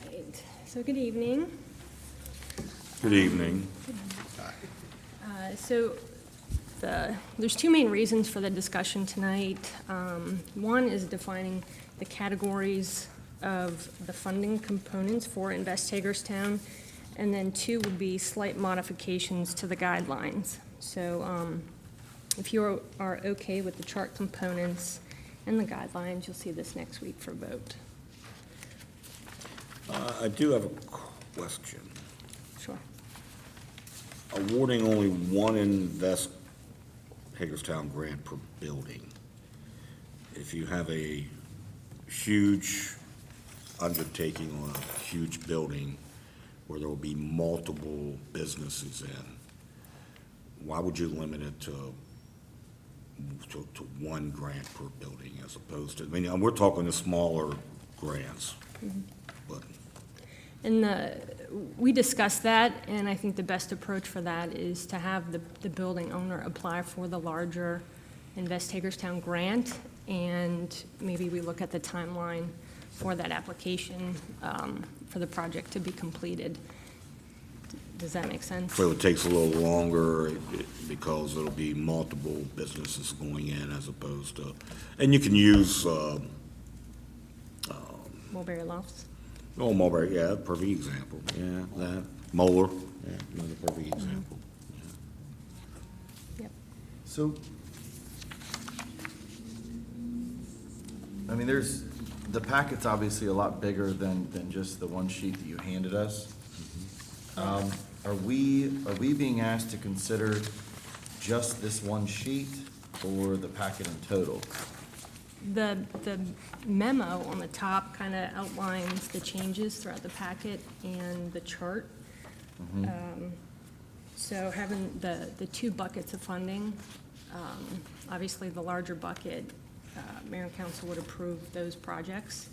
Right. So good evening. Good evening. So there's two main reasons for the discussion tonight. One is defining the categories of the funding components for Invest Hagerstown, and then two would be slight modifications to the guidelines. So if you are okay with the chart components and the guidelines, you'll see this next week for vote. I do have a question. Sure. Awarding only one Invest Hagerstown grant per building. If you have a huge undertaking on a huge building where there will be multiple businesses in, why would you limit it to one grant per building as opposed to, I mean, we're talking the smaller grants, but. And we discussed that, and I think the best approach for that is to have the building owner apply for the larger Invest Hagerstown grant, and maybe we look at the timeline for that application for the project to be completed. Does that make sense? So it takes a little longer because it'll be multiple businesses going in as opposed to, and you can use, Mulberry Lofts? Mulberry, yeah, perfect example, yeah, that, Moeller, yeah, another perfect example. Yep. So, I mean, the packet's obviously a lot bigger than just the one sheet that you handed us. Are we being asked to consider just this one sheet or the packet in total? The memo on the top kind of outlines the changes throughout the packet and the chart. So having the two buckets of funding, obviously the larger bucket, mayor and council would approve those projects.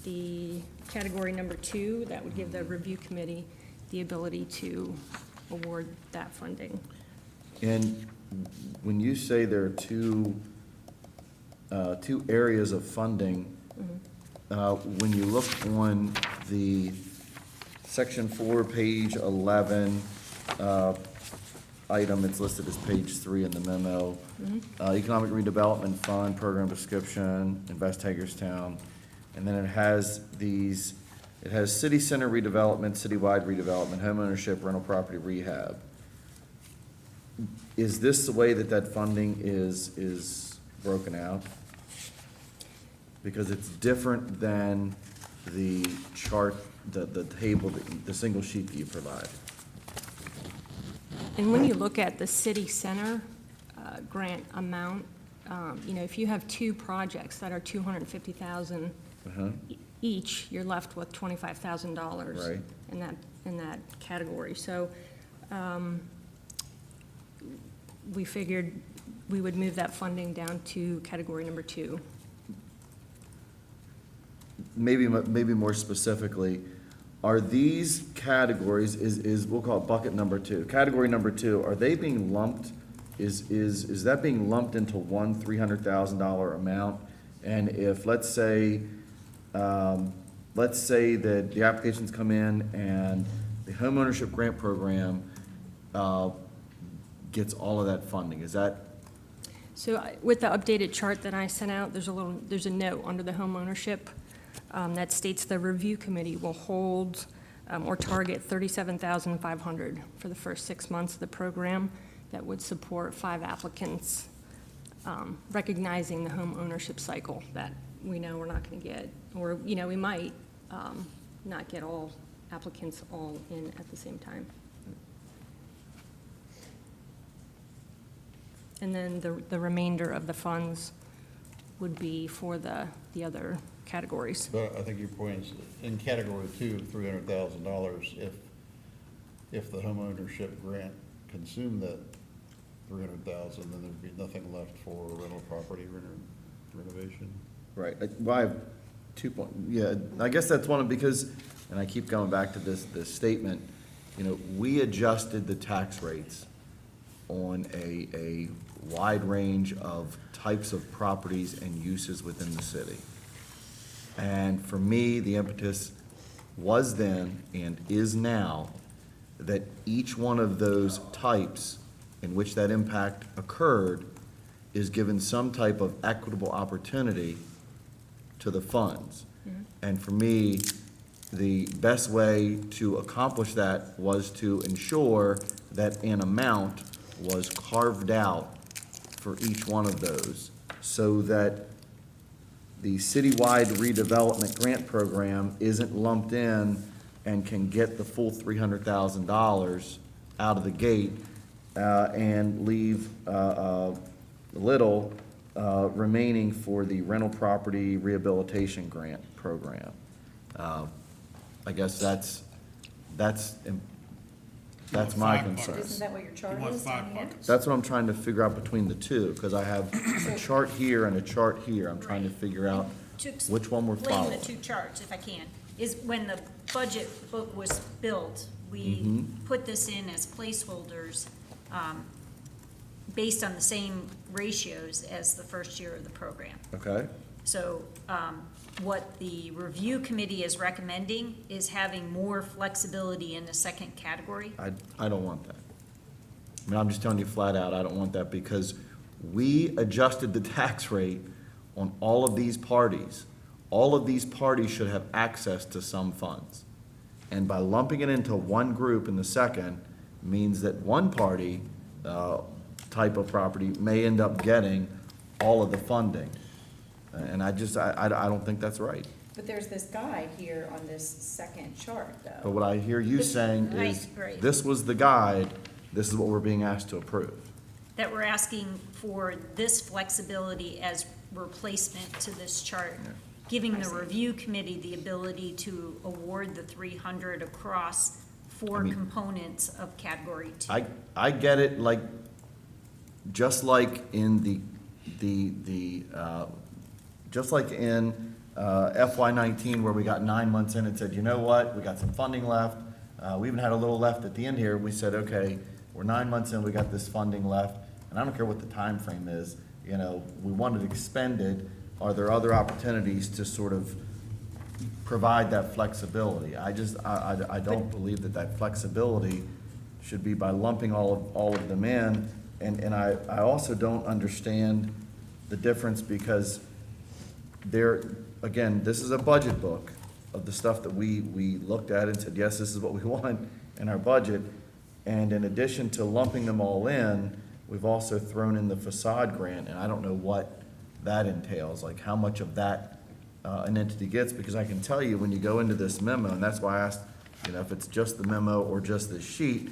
The category number 2, that would give the review committee the ability to award that funding. And when you say there are two areas of funding, when you look on the section 4, page 11, item, it's listed as page 3 in the memo. Economic Redevelopment Fund, Program Description, Invest Hagerstown, and then it has city center redevelopment, citywide redevelopment, homeownership, rental property rehab. Is this the way that funding is broken out? Because it's different than the chart, the table, the single sheet that you provide. And when you look at the city center grant amount, if you have two projects that are $250,000 each, you're left with $25,000 Right. in that category. So we figured we would move that funding down to category number 2. Maybe more specifically, are these categories, we'll call it bucket number 2, category number 2, are they being lumped? Is that being lumped into one $300,000 amount? And if, let's say that the applications come in and the homeownership grant program gets all of that funding, is that? So with the updated chart that I sent out, there's a note under the home ownership that states the review committee will hold or target $37,500 for the first 6 months of the program. That would support 5 applicants, recognizing the home ownership cycle that we know we're not going to get, or, we might not get all applicants all in at the same time. And then the remainder of the funds would be for the other categories. But I think your point is, in category 2, $300,000, if the homeownership grant consumed that $300,000, then there'd be nothing left for rental property renovation. Right, well, I have 2 points, yeah, I guess that's one, because, and I keep going back to this statement, we adjusted the tax rates on a wide range of types of properties and uses within the city. And for me, the impetus was then and is now that each one of those types in which that impact occurred is given some type of equitable opportunity to the funds. And for me, the best way to accomplish that was to ensure that an amount was carved out for each one of those, so that the citywide redevelopment grant program isn't lumped in and can get the full $300,000 out of the gate, and leave little remaining for the rental property rehabilitation grant program. I guess that's my Five concern. buckets. Isn't that what your chart You want is 5 on here? buckets. That's what I'm trying to figure out between the two, because I have a chart here and a chart here. I'm trying to figure out To which one we're explain following. the 2 charts, if I can, is when the budget book was built, we Mm-hmm. put this in as placeholders based on the same ratios as the first year of the program. Okay, So what the review committee is recommending is having more flexibility in the second category. I don't want that. I mean, I'm just telling you flat out, I don't want that, because we adjusted the tax rate on all of these parties. All of these parties should have access to some funds. And by lumping it into one group in the second means that one party, type of property may end up getting all of the funding. And I don't think that's right. But there's this guide here on this second chart, But though. what I hear you saying is, Right. this was the guide, this is what we're being asked to approve. That we're asking for this flexibility as replacement to this chart, giving the review committee the ability to award the 300 across 4 components of category 2. I get it, like, just like in just like in FY19, where we got 9 months in and said, you know what, we got some funding left. We even had a little left at the end here. We said, okay, we're 9 months in, we got this funding left, and I don't care what the time frame is, we want it expended. Are there other opportunities to sort of provide that flexibility? I don't believe that flexibility should be by lumping all of them in. And I also don't understand the difference, because again, this is a budget book of the stuff that we looked at and said, yes, this is what we want in our budget. And in addition to lumping them all in, we've also thrown in the facade grant, and I don't know what that entails, like how much of that an entity gets, because I can tell you when you go into this memo, and that's why I asked, if it's just the memo or just the sheet,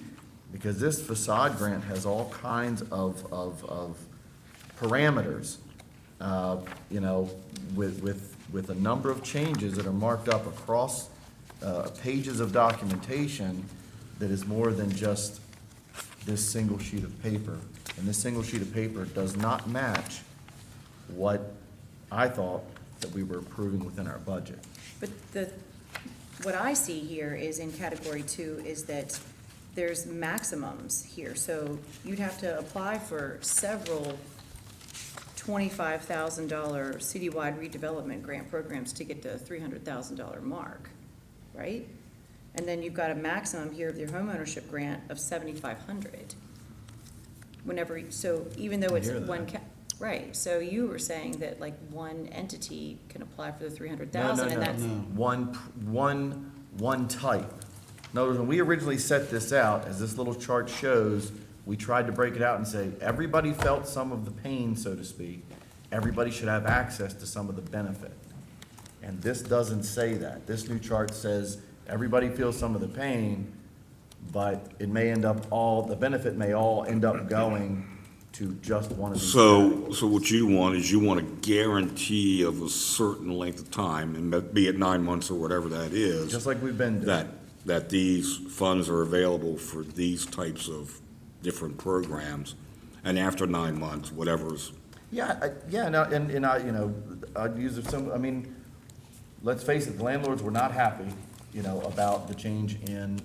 because this facade grant has all kinds of parameters, with a number of changes that are marked up across pages of documentation that is more than just this single sheet of paper. And this single sheet of paper does not match what I thought that we were approving within our budget. But what I see here is in category 2 is that there's maximums here. So you'd have to apply for several $25,000 citywide redevelopment grant programs to get to the $300,000 mark, right? And then you've got a maximum here of your homeownership grant of $7,500. Whenever, so even though it's I hear one, that. right, so you were saying that like one entity can apply for the No, 300,000 and that's. One type. In other words, when we originally set this out, as this little chart shows, we tried to break it out and say, everybody felt some of the pain, so to speak. Everybody should have access to some of the benefit. And this doesn't say that. This new chart says, everybody feels some of the pain, but it may end up the benefit may all end up going to just one of these categories. So what you want is you want a guarantee of a certain length of time, and be it 9 months or whatever that is. Just like we've been doing. That these funds are available for these types of different programs, and after 9 months, whatever's. I'd use some, I mean, let's face it, the landlords were not happy, about the change in,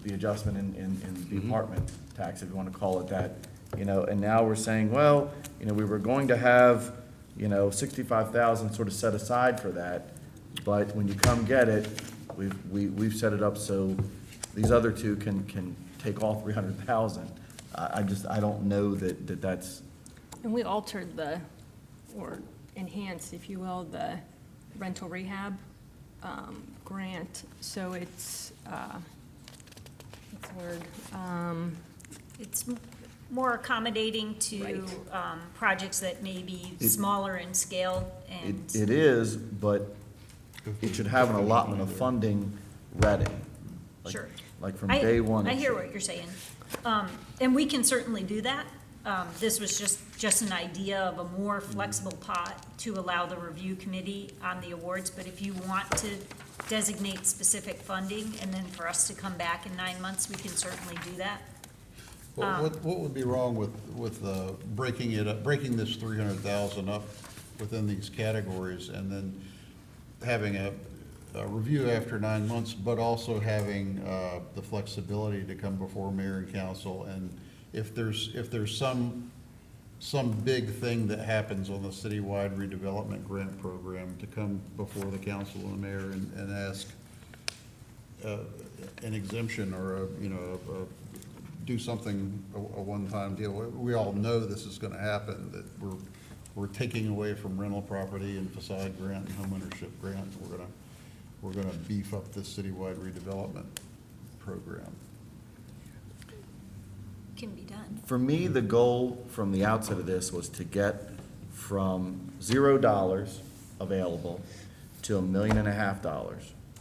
the adjustment in the apartment tax, if you want to call it that, and now we're saying, well, we were going to have, 65,000 sort of set aside for that, but when you come get it, we've set it up so these other two can take all 300,000. I don't know that's. And we altered or enhanced, if you will, the rental rehab grant, so it's, what's the word? It's more accommodating to Right. projects that may be It- smaller in scale and. It is, but it should have an allotment of funding ready. Like- Sure. Like from I- day one. I it hear should. what you're saying. And we can certainly do that. This was just an idea of a more flexible pot to allow the review committee on the awards. But if you want to designate specific funding and then for us to come back in 9 months, we can certainly do that. Well, what would be wrong with breaking this 300,000 up within these categories and then having a review after 9 months, but also having the flexibility to come before mayor and council, and if there's some big thing that happens on the citywide redevelopment grant program, to come before the council and the mayor and ask an exemption or do something, a one-time deal. We all know this is gonna happen, that we're taking away from rental property and facade grant and homeownership grant. We're gonna beef up this citywide redevelopment program. Can be done. For me, the goal from the outset of this was to get from $0 available to $1.5 million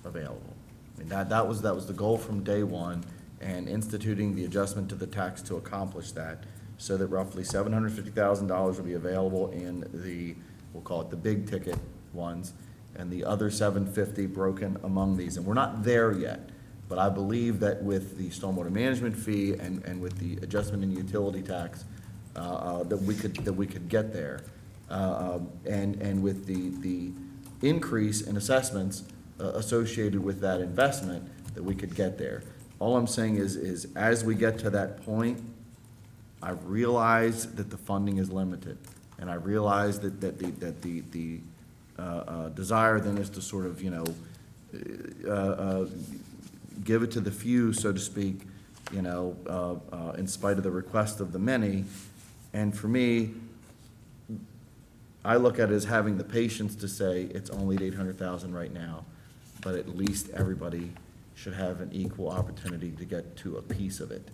available. I mean, that was the goal from day one, and instituting the adjustment to the tax to accomplish that, so that roughly $750,000 will be available in we'll call it the big ticket ones, and the other $750,000 broken among these. And we're not there yet, but I believe that with the stormwater management fee and with the adjustment in utility tax, that we could get there. And with the increase in assessments associated with that investment, that we could get there. All I'm saying is as we get to that point, I realize that the funding is limited, and I realize that the desire then is to sort of, give it to the few, so to speak, in spite of the request of the many. And for me, I look at it as having the patience to say it's only at 800,000 right now, but at least everybody should have an equal opportunity to get to a piece of it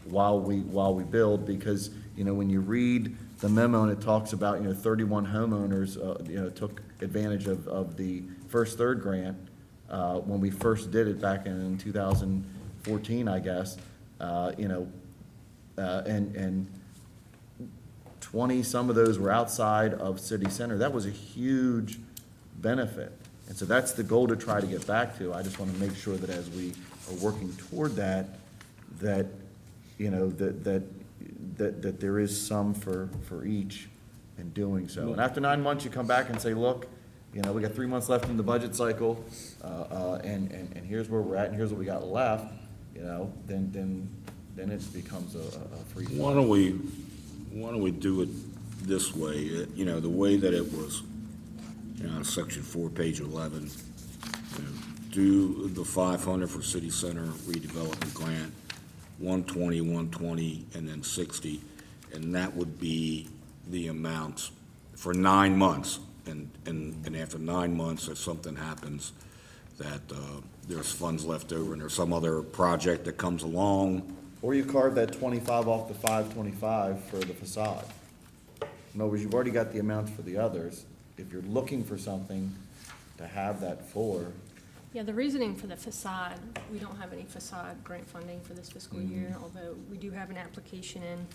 while we build, because when you read the memo and it talks about 31 homeowners took advantage of the first third grant when we first did it back in 2014, I guess, and 20 some of those were outside of city center. That was a huge benefit. And so that's the goal to try to get back to. I just want to make sure that as we are working toward that that there is some for each in doing so. And after 9 months, you come back and say, look, we got 3 months left in the budget cycle, and here's where we're at, and here's what we got left, then it becomes a free. Why don't we do it this way, the way that it was, section 4, page 11, do the 500 for city center redevelopment grant, 120, 120, and then 60, and that would be the amount for 9 months. And after 9 months, if something happens, that there's funds left over and there's some other project that comes along. Or you carve that 25 off the 525 for the facade. In other words, you've already got the amounts for the others. If you're looking for something to have that for, Yeah, the reasoning for the facade, we don't have any facade grant funding for this fiscal year, although we do have an application in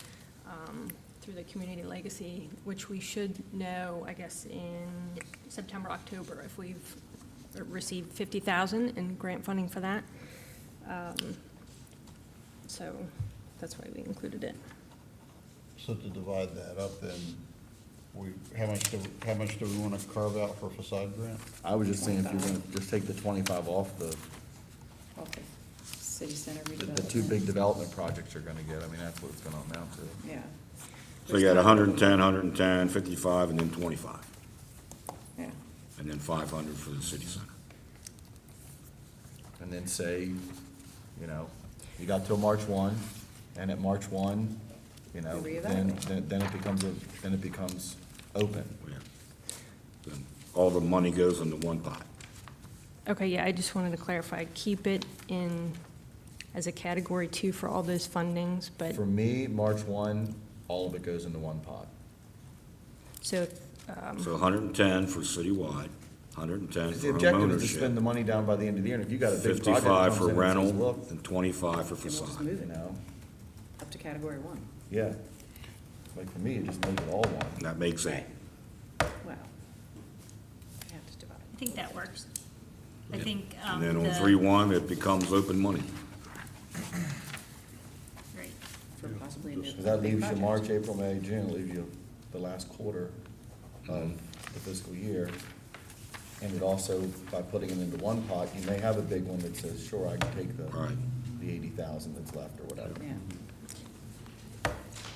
through the Community Legacy, which we should know, I guess, in September, October, if we've received 50,000 in grant funding for that. So that's why we included it. So to divide that up, then, how much do we want to carve out for facade grant? I was just saying, if you're gonna just take the 25 off the City center redevelopment. the two big development projects are gonna get, that's what it's gonna amount to. Yeah. So you got 110, 110, 55, and then 25, Yeah. and then 500 for the city center. And then say, you got till March 1, and at March 1, then it becomes open. Yeah. Then all the money goes into one pot. Okay, yeah, I just wanted to clarify, keep it in as a category 2 for all those fundings, but, For me, March 1, all of it goes into one pot. so, So 110 for citywide, 110 Because for the objective is to spend homeownership, the money down by the end of the year, and if you got a big project that 55 comes for in and says, rental, look, and 25 for Then we'll just facade. move it up to category 1. Yeah. Like, for me, it just makes it all one. That makes it. Wow. We have to divide. I think that works. I think, And then on the- 3-1, it becomes open money. Right. For possibly a new. Because that big leaves you project. March, April, May, June, leaves you the last quarter of the fiscal year. And it also, by putting it into one pot, you may have a big one that says, sure, I can take Right. the 80,000 that's left or whatever. Yeah.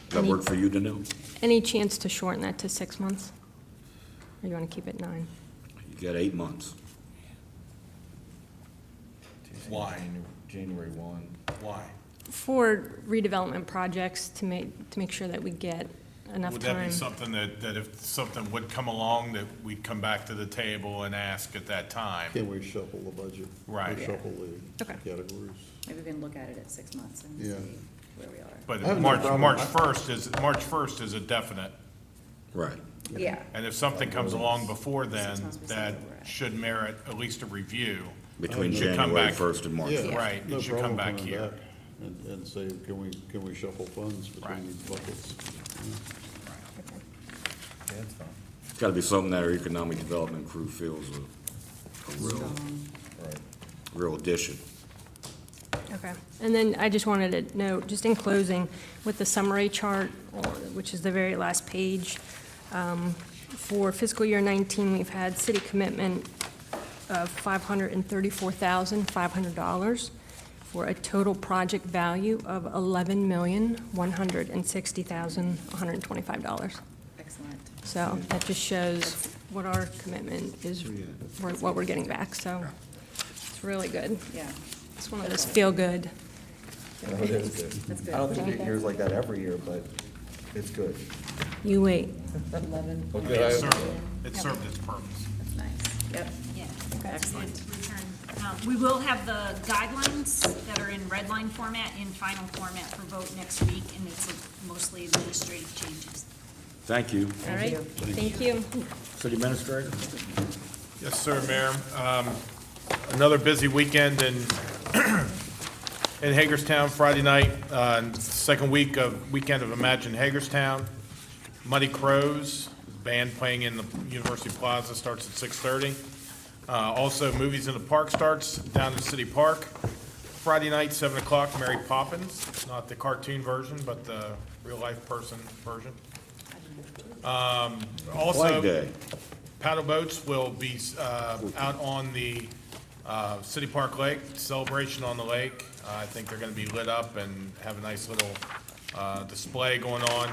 Does that work for you to know? any chance to shorten that to 6 months? Or you want to keep it 9? You got 8 months. Why? January 1. Why? For redevelopment projects, to make sure that we get enough Would that time. be something that if something would come along, that we'd come back to the table and ask at that time? Can we shuffle the budget? Right. Or shuffle the Okay. categories? Maybe we can look at it at 6 months and Yeah. see where we are. But I have no problem. March 1st is a definite. Right. Yeah. And if something comes along before 6 then, months, we see that where we're at. should merit at least a review. Between It should come January back. 1st and March. Yeah, Right, it no should come problem back coming here. back And say, can we shuffle funds Right. between these buckets? Yeah, it's fine. It's got to be something that our economic development crew feels a Right. real addition. Okay, and then I just wanted to note, just in closing, with the summary chart, which is the very last page, for fiscal year 19, we've had city commitment of $534,500 for a total project value of $11,160,125. Excellent. So that just shows what our commitment is, what we're getting back, so it's really good. Yeah, It's one of those feel-good. No, it is good. that's good. I don't think you get years like that every year, but it's good. You wait. 11, It served its purpose. that's nice. Yep. Yeah. Excellent. Return. We will have the guidelines that are in red line format in final format for vote next week, and it's mostly administrative changes. Thank you. All right, thank you. City Administrator? Yes, sir, Mayor. Another busy weekend in Hagerstown, Friday night, second weekend of Imagine Hagerstown. Muddy Crows, band playing in the University Plaza, starts at 6:30. Also, Movies in the Park starts down in City Park. Friday night, 7 o'clock, Mary Poppins, not the cartoon version, but the real-life person version. Flag Also, Day. paddle boats will be out on the City Park Lake, celebration on the lake. I think they're going to be lit up and have a nice little display going on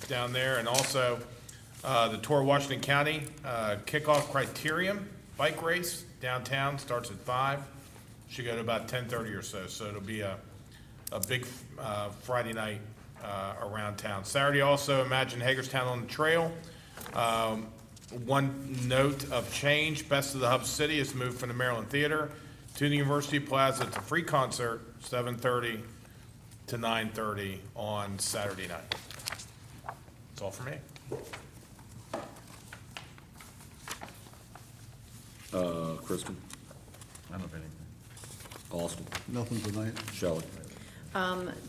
down there. And also, the Tour of Washington County kickoff criterium bike race downtown starts at 5. Should go to about 10:30 or so. So it'll be a big Friday night around town. Saturday also, Imagine Hagerstown on the Trail. One note of change, Best of the Hub City is moved from the Maryland Theater to the University Plaza. It's a free concert, 7:30 to 9:30 on Saturday night. That's all for me. Kristen, I don't have anything. Austin, Nothing tonight. Shelley.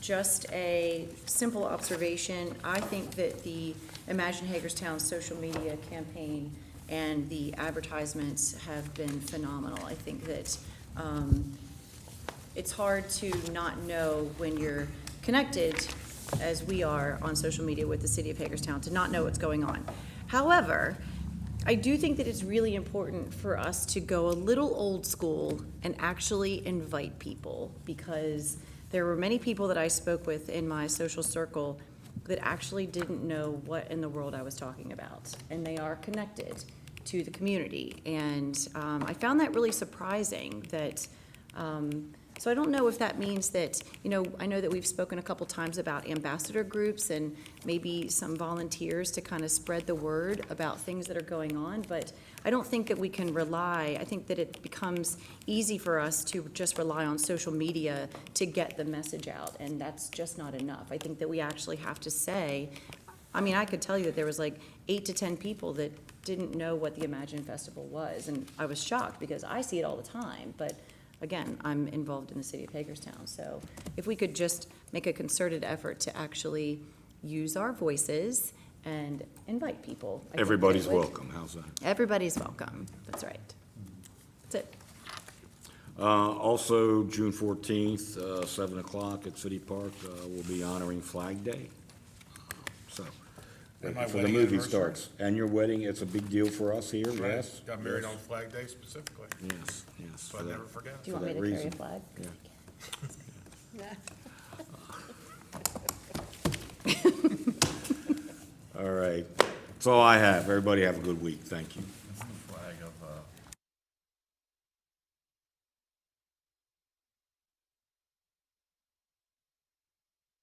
Just a simple observation. I think that the Imagine Hagerstown social media campaign and the advertisements have been phenomenal. I think that it's hard to not know when you're connected, as we are on social media with the city of Hagerstown, to not know what's going on. However, I do think that it's really important for us to go a little old school and actually invite people, because there were many people that I spoke with in my social circle that actually didn't know what in the world I was talking about, and they are connected to the community. And I found that really surprising that, so I don't know if that means that, I know that we've spoken a couple times about ambassador groups and maybe some volunteers to kind of spread the word about things that are going on, but I don't think that we can rely, I think that it becomes easy for us to just rely on social media to get the message out, and that's just not enough. I think that we actually have to say, I could tell you that there was like 8 to 10 people that didn't know what the Imagine Festival was, and I was shocked because I see it all the time, but again, I'm involved in the city of Hagerstown, so if we could just make a concerted effort to actually use our voices and invite people. I think Everybody's that would- welcome, how's that? Everybody's welcome, that's right. That's it. Also, June 14th, 7 o'clock at City Park, we'll be honoring Flag Day. So, And my before the wedding movie anniversary. starts. And your wedding, it's a big deal for us here, yes? Got married Yes. on Flag Day specifically, Yes, yes. so I for that- never forget. Do you For want me that to carry a reason. flag? All right. That's all I have. Everybody have a good week. Thank you.